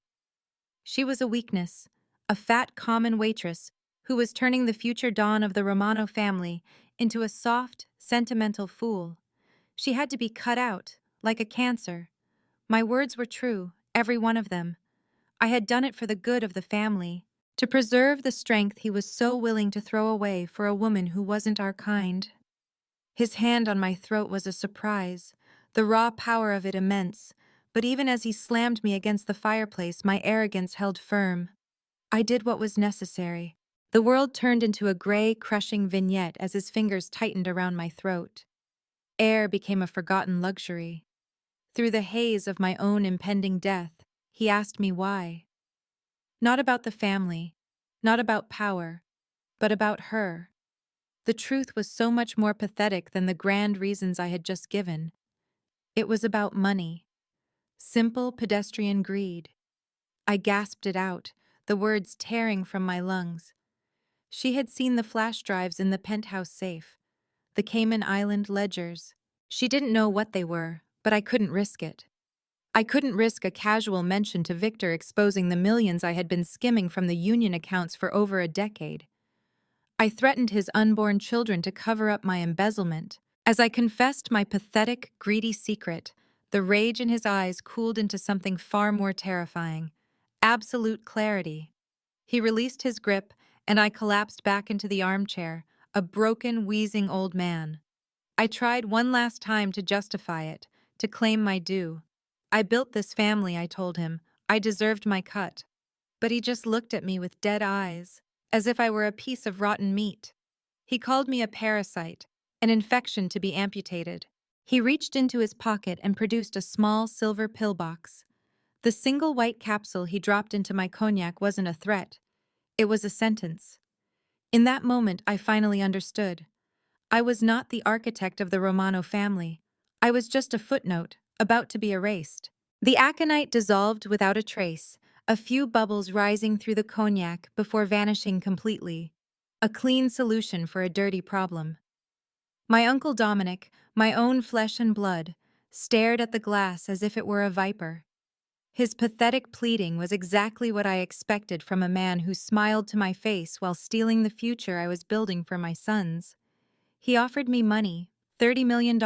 She was a weakness, a fat common waitress who was turning the future dawn of the Romano family into a soft, sentimental fool. She had to be cut out, like a cancer. My words were true, every one of them. I had done it for the good of the family, to preserve the strength he was so willing to throw away for a woman who wasn't our kind. His hand on my throat was a surprise, the raw power of it immense, but even as he slammed me against the fireplace, my arrogance held firm. I did what was necessary. The world turned into a gray, crushing vignette as his fingers tightened around my throat. Air became a forgotten luxury. Through the haze of my own impending death, he asked me why. Not about the family, not about power, but about her. The truth was so much more pathetic than the grand reasons I had just given. It was about money. Simple pedestrian greed. I gasped it out, the words tearing from my lungs. She had seen the flash drives in the penthouse safe, the Cayman Island ledgers. She didn't know what they were, but I couldn't risk it. I couldn't risk a casual mention to Victor exposing the millions I had been skimming from the union accounts for over a decade. I threatened his unborn children to cover up my embezzlement. As I confessed my pathetic, greedy secret, the rage in his eyes cooled into something far more terrifying: absolute clarity. He released his grip, and I collapsed back into the armchair, a broken, wheezing old man. I tried one last time to justify it, to claim my due. I built this family, I told him. I deserved my cut. But he just looked at me with dead eyes, as if I were a piece of rotten meat. He called me a parasite, an infection to be amputated. He reached into his pocket and produced a small silver pillbox. The single white capsule he dropped into my cognac wasn't a threat. It was a sentence. In that moment, I finally understood. I was not the architect of the Romano family. I was just a footnote, about to be erased. The aconite dissolved without a trace, a few bubbles rising through the cognac before vanishing completely. A clean solution for a dirty problem. My Uncle Dominic, my own flesh and blood, stared at the glass as if it were a viper. His pathetic pleading was exactly what I expected from a man who smiled to my face while stealing the future I was building for my sons. He offered me money, $30 million,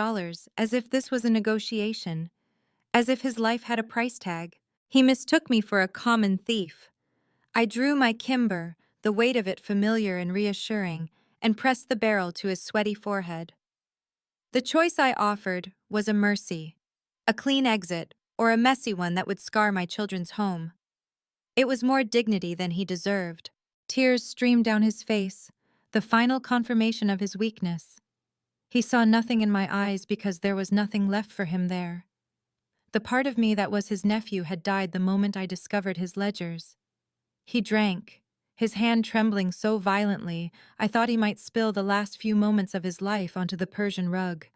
as if this was a negotiation, as if his life had a price tag. He mistook me for a common thief. I drew my kimber, the weight of it familiar and reassuring, and pressed the barrel to his sweaty forehead. The choice I offered was a mercy, a clean exit, or a messy one that would scar my children's home. It was more dignity than he deserved. Tears streamed down his face, the final confirmation of his weakness. He saw nothing in my eyes because there was nothing left for him there. The part of me that was his nephew had died the moment I discovered his ledgers. He drank, his hand trembling so violently I thought he might spill the last few moments of his life onto the Persian rug.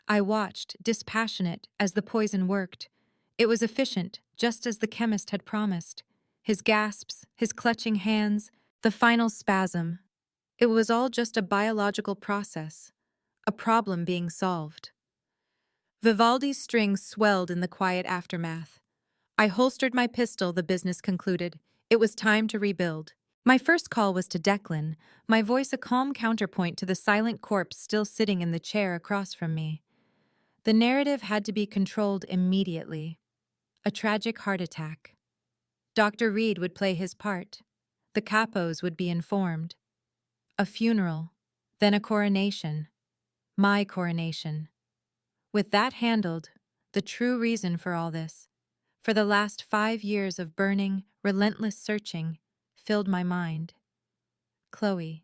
I watched, dispassionate, as the poison worked. It was efficient, just as the chemist had promised. His gasps, his clutching hands, the final spasm. It was all just a biological process, a problem being solved. Vivaldi's strings swelled in the quiet aftermath. I holstered my pistol, the business concluded. It was time to rebuild. My first call was to Declan, my voice a calm counterpoint to the silent corpse still sitting in the chair across from me. The narrative had to be controlled immediately. A tragic heart attack. Dr. Reed would play his part. The capos would be informed. A funeral, then a coronation. My coronation. With that handled, the true reason for all this, for the last 5 years of burning, relentless searching, filled my mind. Chloe.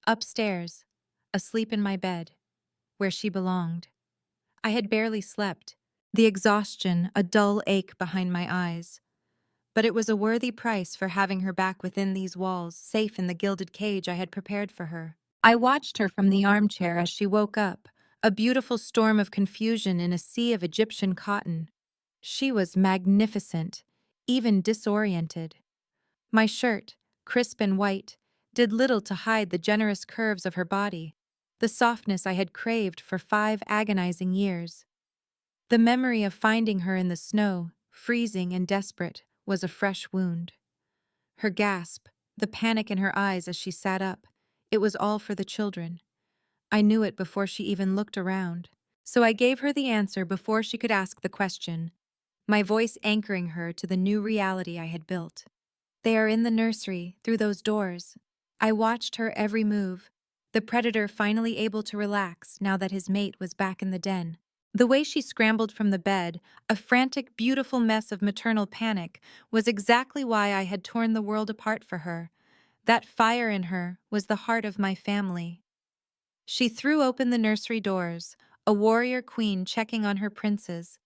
Upstairs, asleep in my bed, where she belonged. I had barely slept, the exhaustion a dull ache behind my eyes. But it was a worthy price for having her back within these walls, safe in the gilded cage I had prepared for her. I watched her from the armchair as she woke up, a beautiful storm of confusion in a sea of Egyptian cotton. She was magnificent, even disoriented. My shirt, crisp and white, did little to hide the generous curves of her body, the softness I had craved for 5 agonizing years. The memory of finding her in the snow, freezing and desperate, was a fresh wound. Her gasp, the panic in her eyes as she sat up, it was all for the children. I knew it before she even looked around. So I gave her the answer before she could ask the question, my voice anchoring her to the new reality I had built. They are in the nursery, through those doors. I watched her every move, the predator finally able to relax now that his mate was back in the den. The way she scrambled from the bed, a frantic, beautiful mess of maternal panic, was exactly why I had torn the world apart for her. That fire in her was the heart of my family. She threw open the nursery doors, a warrior queen checking on her princes.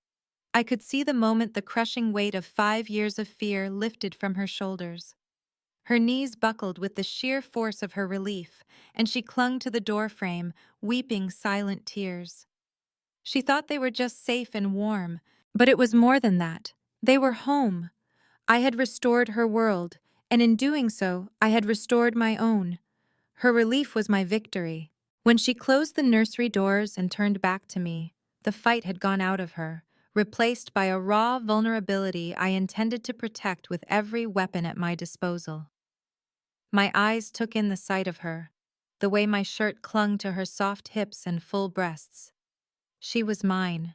I could see the moment the crushing weight of 5 years of fear lifted from her shoulders. Her knees buckled with the sheer force of her relief, and she clung to the doorframe, weeping silent tears. She thought they were just safe and warm, but it was more than that. They were home. I had restored her world, and in doing so, I had restored my own. Her relief was my victory. When she closed the nursery doors and turned back to me, the fight had gone out of her, replaced by a raw vulnerability I intended to protect with every weapon at my disposal. My eyes took in the sight of her, the way my shirt clung to her soft hips and full breasts. She was mine.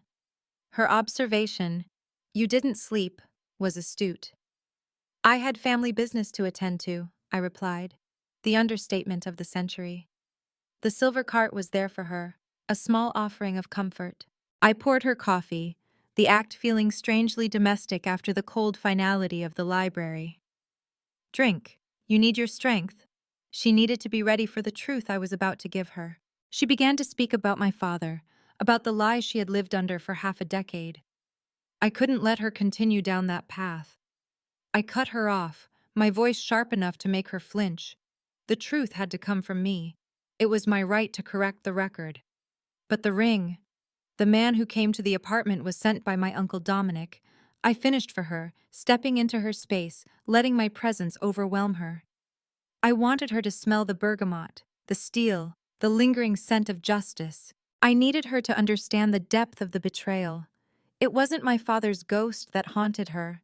Her observation, "You didn't sleep," was astute. "I had family business to attend to," I replied, the understatement of the century. The silver cart was there for her, a small offering of comfort. I poured her coffee, the act feeling strangely domestic after the cold finality of the library. "Drink. You need your strength." She needed to be ready for the truth I was about to give her. She began to speak about my father, about the lies she had lived under for half a decade. I couldn't let her continue down that path. I cut her off, my voice sharp enough to make her flinch. The truth had to come from me. It was my right to correct the record. But the ring, the man who came to the apartment was sent by my Uncle Dominic. I finished for her, stepping into her space, letting my presence overwhelm her. I wanted her to smell the bergamot, the steel, the lingering scent of justice. I needed her to understand the depth of the betrayal. It wasn't my father's ghost that haunted her.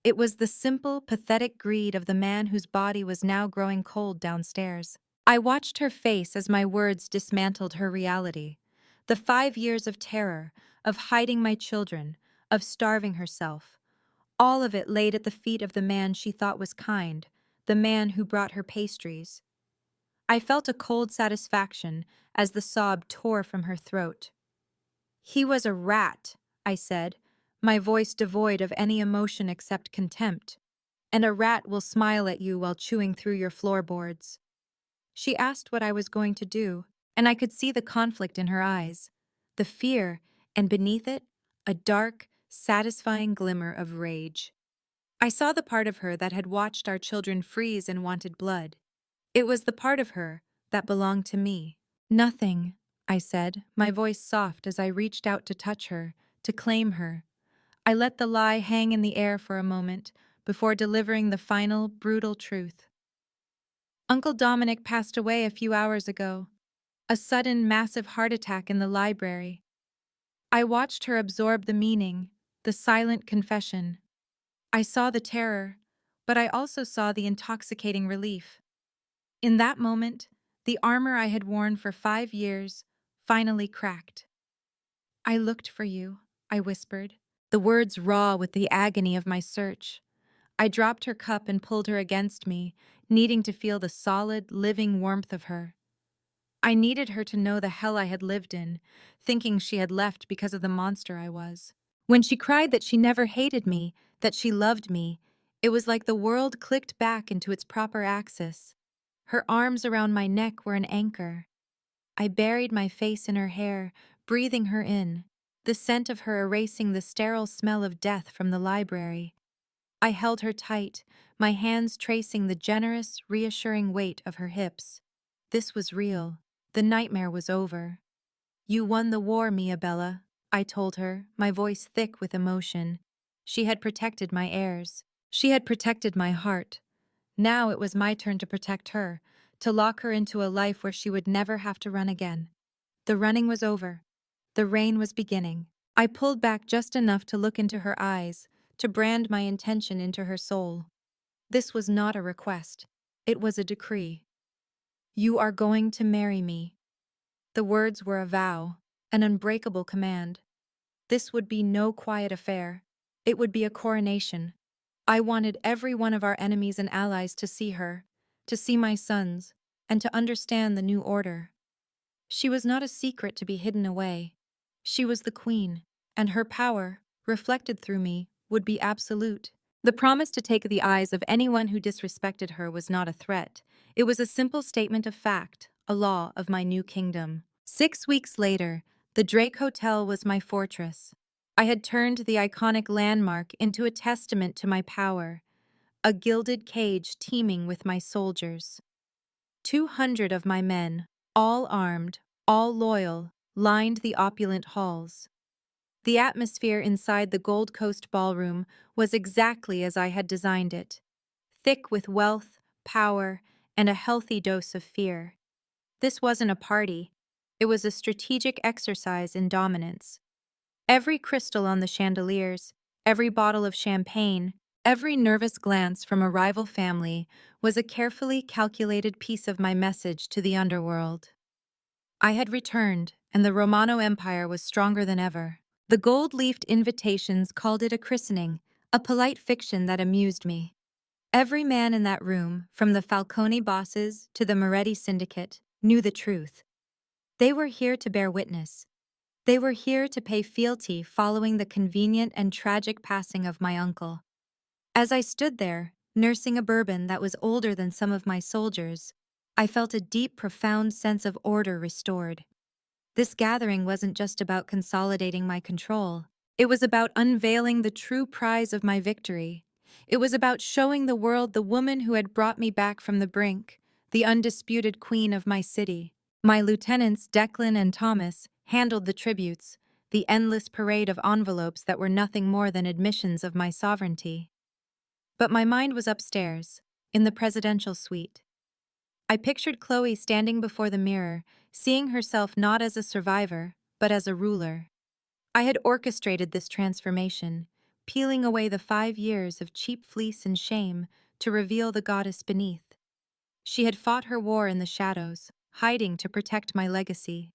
It was the simple, pathetic greed of the man whose body was now growing cold downstairs. I watched her face as my words dismantled her reality. The 5 years of terror, of hiding my children, of starving herself. All of it laid at the feet of the man she thought was kind, the man who brought her pastries. I felt a cold satisfaction as the sob tore from her throat. "He was a rat," I said, my voice devoid of any emotion except contempt. "And a rat will smile at you while chewing through your floorboards." She asked what I was going to do, and I could see the conflict in her eyes, the fear, and beneath it, a dark, satisfying glimmer of rage. I saw the part of her that had watched our children freeze and wanted blood. It was the part of her that belonged to me. "Nothing," I said, my voice soft as I reached out to touch her, to claim her. I let the lie hang in the air for a moment before delivering the final, brutal truth. "Uncle Dominic passed away a few hours ago. A sudden, massive heart attack in the library." I watched her absorb the meaning, the silent confession. I saw the terror, but I also saw the intoxicating relief. In that moment, the armor I had worn for 5 years finally cracked. "I looked for you," I whispered, the words raw with the agony of my search. I dropped her cup and pulled her against me, needing to feel the solid, living warmth of her. I needed her to know the hell I had lived in, thinking she had left because of the monster I was. When she cried that she never hated me, that she loved me, it was like the world clicked back into its proper axis. Her arms around my neck were an anchor. I buried my face in her hair, breathing her in, the scent of her erasing the sterile smell of death from the library. I held her tight, my hands tracing the generous, reassuring weight of her hips. This was real. The nightmare was over. "You won the war, Mia Bella," I told her, my voice thick with emotion. She had protected my heirs. She had protected my heart. Now it was my turn to protect her, to lock her into a life where she would never have to run again. The running was over. The reign was beginning. I pulled back just enough to look into her eyes, to brand my intention into her soul. This was not a request. It was a decree. "You are going to marry me." The words were a vow, an unbreakable command. This would be no quiet affair. It would be a coronation. I wanted every one of our enemies and allies to see her, to see my sons, and to understand the new order. She was not a secret to be hidden away. She was the queen, and her power, reflected through me, would be absolute. The promise to take the eyes of anyone who disrespected her was not a threat. It was a simple statement of fact, a law of my new kingdom. 6 weeks later, the Drake Hotel was my fortress. I had turned the iconic landmark into a testament to my power, a gilded cage teeming with my soldiers. 200 of my men, all armed, all loyal, lined the opulent halls. The atmosphere inside the Gold Coast ballroom was exactly as I had designed it, thick with wealth, power, and a healthy dose of fear. This wasn't a party. It was a strategic exercise in dominance. Every crystal on the chandeliers, every bottle of champagne, every nervous glance from a rival family was a carefully calculated piece of my message to the underworld. I had returned, and the Romano Empire was stronger than ever. The gold-leafed invitations called it a christening, a polite fiction that amused me. Every man in that room, from the Falcone bosses to the Moretti syndicate, knew the truth. They were here to bear witness. They were here to pay fealty following the convenient and tragic passing of my uncle. As I stood there, nursing a bourbon that was older than some of my soldiers, I felt a deep, profound sense of order restored. This gathering wasn't just about consolidating my control. It was about unveiling the true prize of my victory. It was about showing the world the woman who had brought me back from the brink, the undisputed queen of my city. My lieutenants, Declan and Thomas, handled the tributes, the endless parade of envelopes that were nothing more than admissions of my sovereignty. But my mind was upstairs, in the presidential suite. I pictured Chloe standing before the mirror, seeing herself not as a survivor, but as a ruler. I had orchestrated this transformation, peeling away the 5 years of cheap fleece and shame to reveal the goddess beneath. She had fought her war in the shadows, hiding to protect my legacy.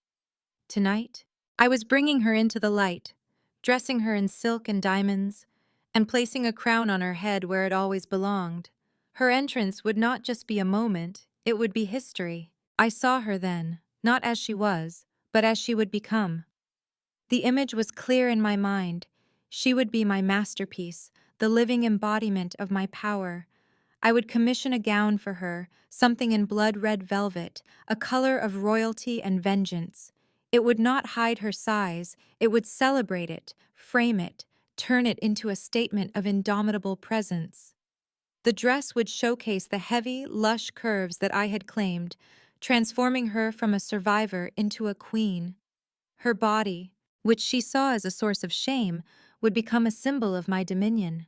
Tonight, I was bringing her into the light, dressing her in silk and diamonds, and placing a crown on her head where it always belonged. Her entrance would not just be a moment, it would be history. I saw her then, not as she was, but as she would become. The image was clear in my mind. She would be my masterpiece, the living embodiment of my power. I would commission a gown for her, something in blood-red velvet, a color of royalty and vengeance. It would not hide her size, it would celebrate it, frame it, turn it into a statement of indomitable presence. The dress would showcase the heavy, lush curves that I had claimed, transforming her from a survivor into a queen. Her body, which she saw as a source of shame, would become a symbol of my dominion.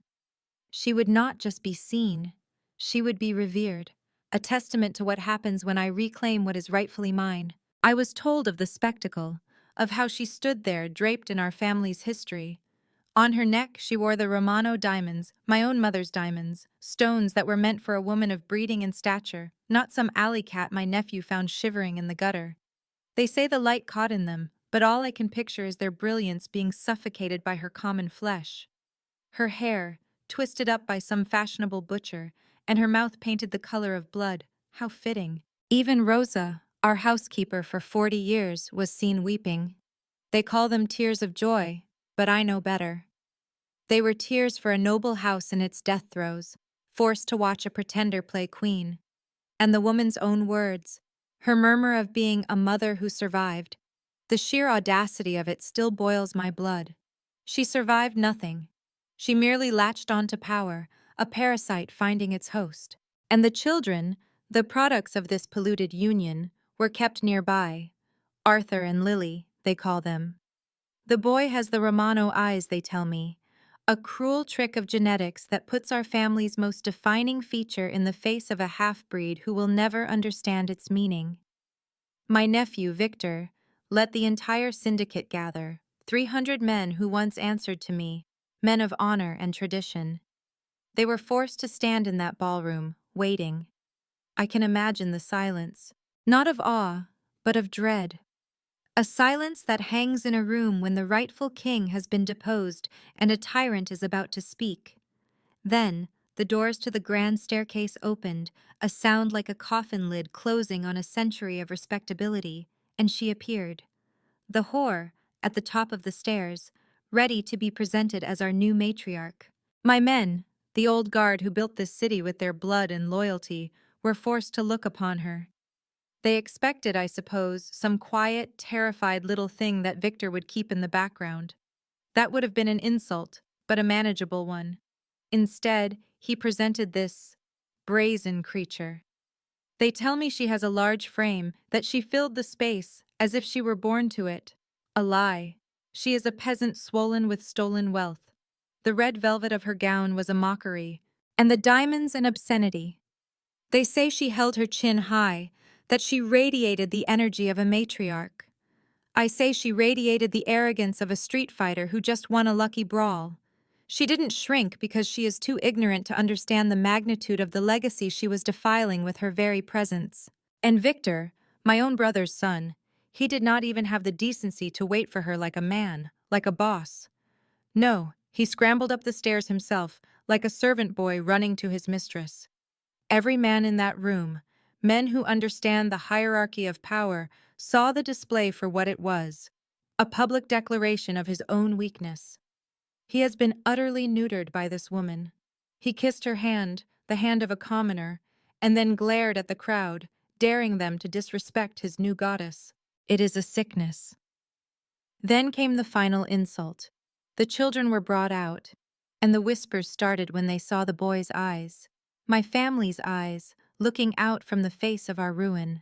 She would not just be seen, she would be revered, a testament to what happens when I reclaim what is rightfully mine. I was told of the spectacle, of how she stood there draped in our family's history. On her neck, she wore the Romano diamonds, my own mother's diamonds, stones that were meant for a woman of breeding and stature, not some alley cat my nephew found shivering in the gutter. They say the light caught in them, but all I can picture is their brilliance being suffocated by her common flesh. Her hair, twisted up by some fashionable butcher, and her mouth painted the color of blood. How fitting. Even Rosa, our housekeeper for 40 years, was seen weeping. They call them tears of joy, but I know better. They were tears for a noble house in its death throes, forced to watch a pretender play queen. And the woman's own words, her murmur of being a mother who survived, the sheer audacity of it still boils my blood. She survived nothing. She merely latched onto power, a parasite finding its host. And the children, the products of this polluted union, were kept nearby. Arthur and Lily, they call them. The boy has the Romano eyes, they tell me, a cruel trick of genetics that puts our family's most defining feature in the face of a half-breed who will never understand its meaning. My nephew, Victor, let the entire syndicate gather, 300 men who once answered to me, men of honor and tradition. They were forced to stand in that ballroom, waiting. I can imagine the silence, not of awe, but of dread. A silence that hangs in a room when the rightful king has been deposed and a tyrant is about to speak. Then, the doors to the grand staircase opened, a sound like a coffin lid closing on a century of respectability, and she appeared. The whore, at the top of the stairs, ready to be presented as our new matriarch. My men, the old guard who built this city with their blood and loyalty, were forced to look upon her. They expected, I suppose, some quiet, terrified little thing that Victor would keep in the background. That would have been an insult, but a manageable one. Instead, he presented this brazen creature. They tell me she has a large frame, that she filled the space, as if she were born to it. A lie. She is a peasant swollen with stolen wealth. The red velvet of her gown was a mockery, and the diamonds an obscenity. They say she held her chin high, that she radiated the energy of a matriarch. I say she radiated the arrogance of a street fighter who just won a lucky brawl. She didn't shrink because she is too ignorant to understand the magnitude of the legacy she was defiling with her very presence. And Victor, my own brother's son, he did not even have the decency to wait for her like a man, like a boss. No, he scrambled up the stairs himself, like a servant boy running to his mistress. Every man in that room, men who understand the hierarchy of power, saw the display for what it was, a public declaration of his own weakness. He has been utterly neutered by this woman. He kissed her hand, the hand of a commoner, and then glared at the crowd, daring them to disrespect his new goddess. It is a sickness. Then came the final insult. The children were brought out, and the whispers started when they saw the boy's eyes, my family's eyes, looking out from the face of our ruin.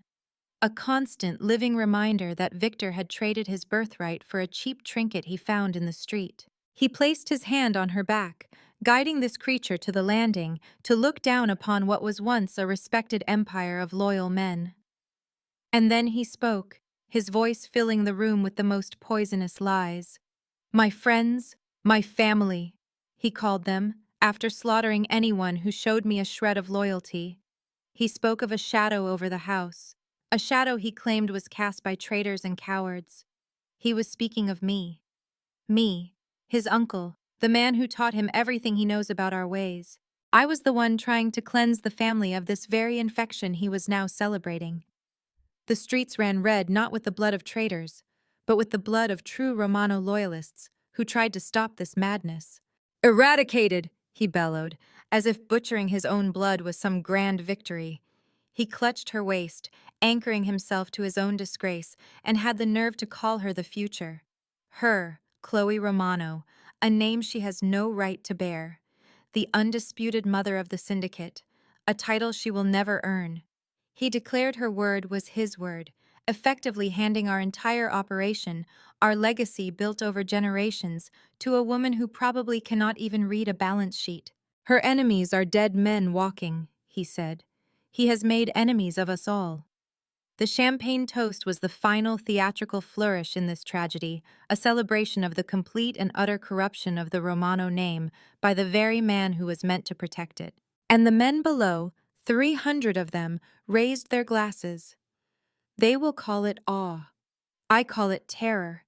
A constant, living reminder that Victor had traded his birthright for a cheap trinket he found in the street. He placed his hand on her back, guiding this creature to the landing to look down upon what was once a respected empire of loyal men. And then he spoke, his voice filling the room with the most poisonous lies. My friends, my family, he called them, after slaughtering anyone who showed me a shred of loyalty. He spoke of a shadow over the house, a shadow he claimed was cast by traitors and cowards. He was speaking of me. Me, his uncle, the man who taught him everything he knows about our ways. I was the one trying to cleanse the family of this very infection he was now celebrating. The streets ran red not with the blood of traitors, but with the blood of true Romano loyalists who tried to stop this madness. Eradicated, he bellowed, as if butchering his own blood was some grand victory. He clutched her waist, anchoring himself to his own disgrace, and had the nerve to call her the future. Her, Chloe Romano, a name she has no right to bear. The undisputed mother of the syndicate, a title she will never earn. He declared her word was his word, effectively handing our entire operation, our legacy built over generations, to a woman who probably cannot even read a balance sheet. Her enemies are dead men walking, he said. He has made enemies of us all. The champagne toast was the final theatrical flourish in this tragedy, a celebration of the complete and utter corruption of the Romano name by the very man who was meant to protect it. And the men below, 300 of them, raised their glasses. They will call it awe. I call it terror.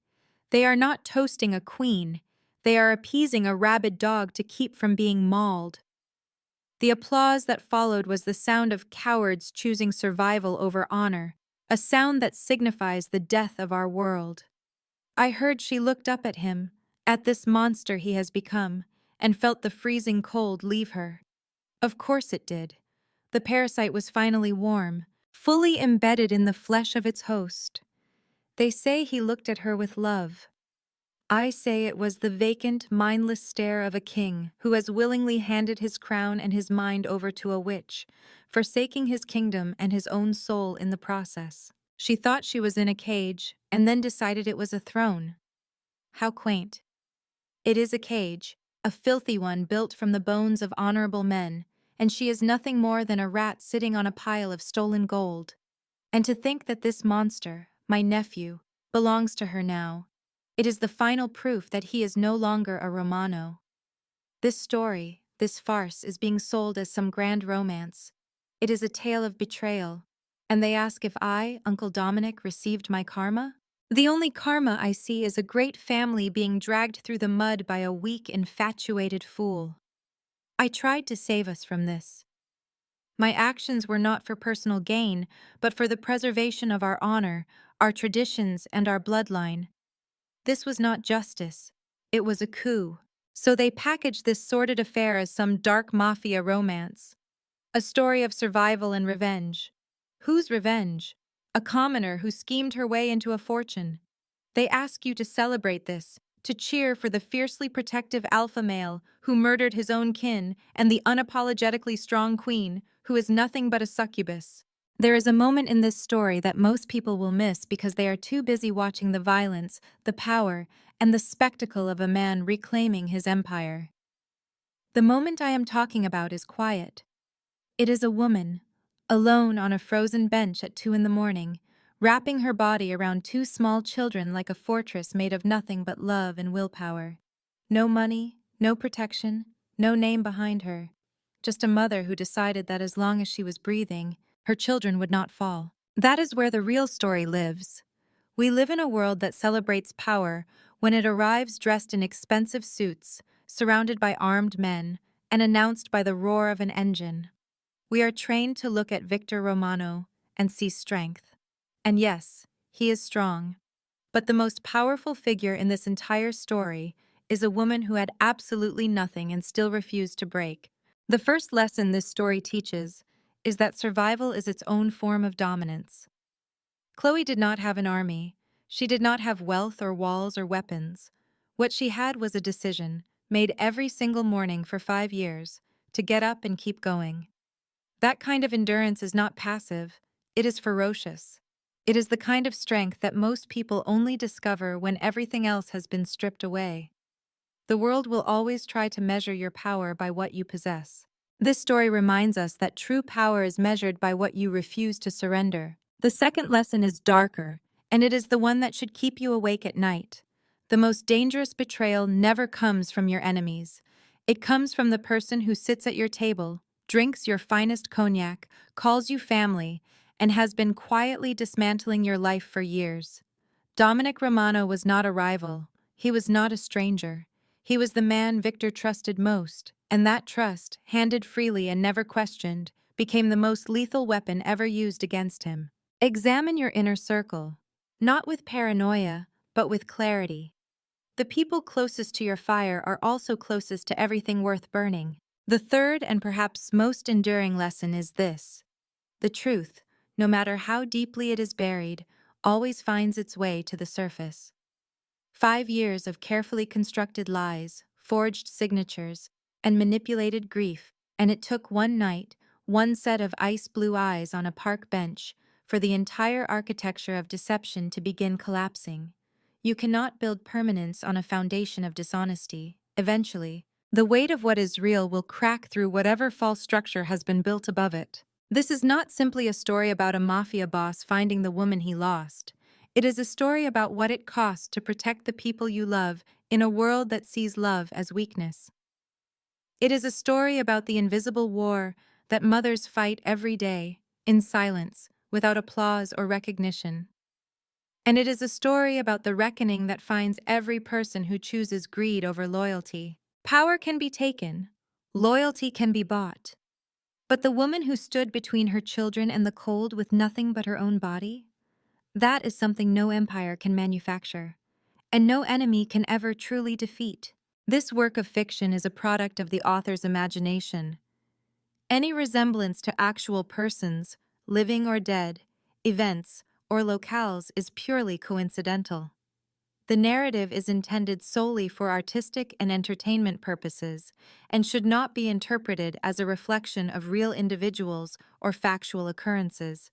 They are not toasting a queen. They are appeasing a rabid dog to keep from being mauled. The applause that followed was the sound of cowards choosing survival over honor, a sound that signifies the death of our world. I heard she looked up at him, at this monster he has become, and felt the freezing cold leave her. Of course it did. The parasite was finally warm, fully embedded in the flesh of its host. They say he looked at her with love. I say it was the vacant, mindless stare of a king who has willingly handed his crown and his mind over to a witch, forsaking his kingdom and his own soul in the process. She thought she was in a cage, and then decided it was a throne. How quaint. It is a cage, a filthy one built from the bones of honorable men, and she is nothing more than a rat sitting on a pile of stolen gold. And to think that this monster, my nephew, belongs to her now. It is the final proof that he is no longer a Romano. This story, this farce, is being sold as some grand romance. It is a tale of betrayal. And they ask if I, Uncle Dominic, received my karma? The only karma I see is a great family being dragged through the mud by a weak, infatuated fool. I tried to save us from this. My actions were not for personal gain, but for the preservation of our honor, our traditions, and our bloodline. This was not justice. It was a coup. So they packaged this sordid affair as some dark mafia romance. A story of survival and revenge. Whose revenge? A commoner who schemed her way into a fortune. They ask you to celebrate this, to cheer for the fiercely protective alpha male who murdered his own kin and the unapologetically strong queen who is nothing but a succubus. There is a moment in this story that most people will miss because they are too busy watching the violence, the power, and the spectacle of a man reclaiming his empire. The moment I am talking about is quiet. It is a woman, alone on a frozen bench at 2 in the morning, wrapping her body around two small children like a fortress made of nothing but love and willpower. No money, no protection, no name behind her. Just a mother who decided that as long as she was breathing, her children would not fall. That is where the real story lives. We live in a world that celebrates power when it arrives dressed in expensive suits, surrounded by armed men, and announced by the roar of an engine. We are trained to look at Victor Romano and see strength. And yes, he is strong. But the most powerful figure in this entire story is a woman who had absolutely nothing and still refused to break. The first lesson this story teaches is that survival is its own form of dominance. Chloe did not have an army. She did not have wealth or walls or weapons. What she had was a decision, made every single morning for 5 years, to get up and keep going. That kind of endurance is not passive, it is ferocious. It is the kind of strength that most people only discover when everything else has been stripped away. The world will always try to measure your power by what you possess. This story reminds us that true power is measured by what you refuse to surrender. The second lesson is darker, and it is the one that should keep you awake at night. The most dangerous betrayal never comes from your enemies. It comes from the person who sits at your table, drinks your finest cognac, calls you family, and has been quietly dismantling your life for years. Dominic Romano was not a rival. He was not a stranger. He was the man Victor trusted most, and that trust, handed freely and never questioned, became the most lethal weapon ever used against him. Examine your inner circle, not with paranoia, but with clarity. The people closest to your fire are also closest to everything worth burning. The third and perhaps most enduring lesson is this: the truth, no matter how deeply it is buried, always finds its way to the surface. 5 years of carefully constructed lies, forged signatures, and manipulated grief, and it took one night, one set of ice-blue eyes on a park bench, for the entire architecture of deception to begin collapsing. You cannot build permanence on a foundation of dishonesty. Eventually, the weight of what is real will crack through whatever false structure has been built above it. This is not simply a story about a mafia boss finding the woman he lost. It is a story about what it costs to protect the people you love in a world that sees love as weakness. It is a story about the invisible war that mothers fight every day, in silence, without applause or recognition. And it is a story about the reckoning that finds every person who chooses greed over loyalty. Power can be taken, loyalty can be bought. But the woman who stood between her children and the cold with nothing but her own body? That is something no empire can manufacture, and no enemy can ever truly defeat. This work of fiction is a product of the author's imagination. Any resemblance to actual persons, living or dead, events, or locales is purely coincidental. The narrative is intended solely for artistic and entertainment purposes and should not be interpreted as a reflection of real individuals or factual occurrences.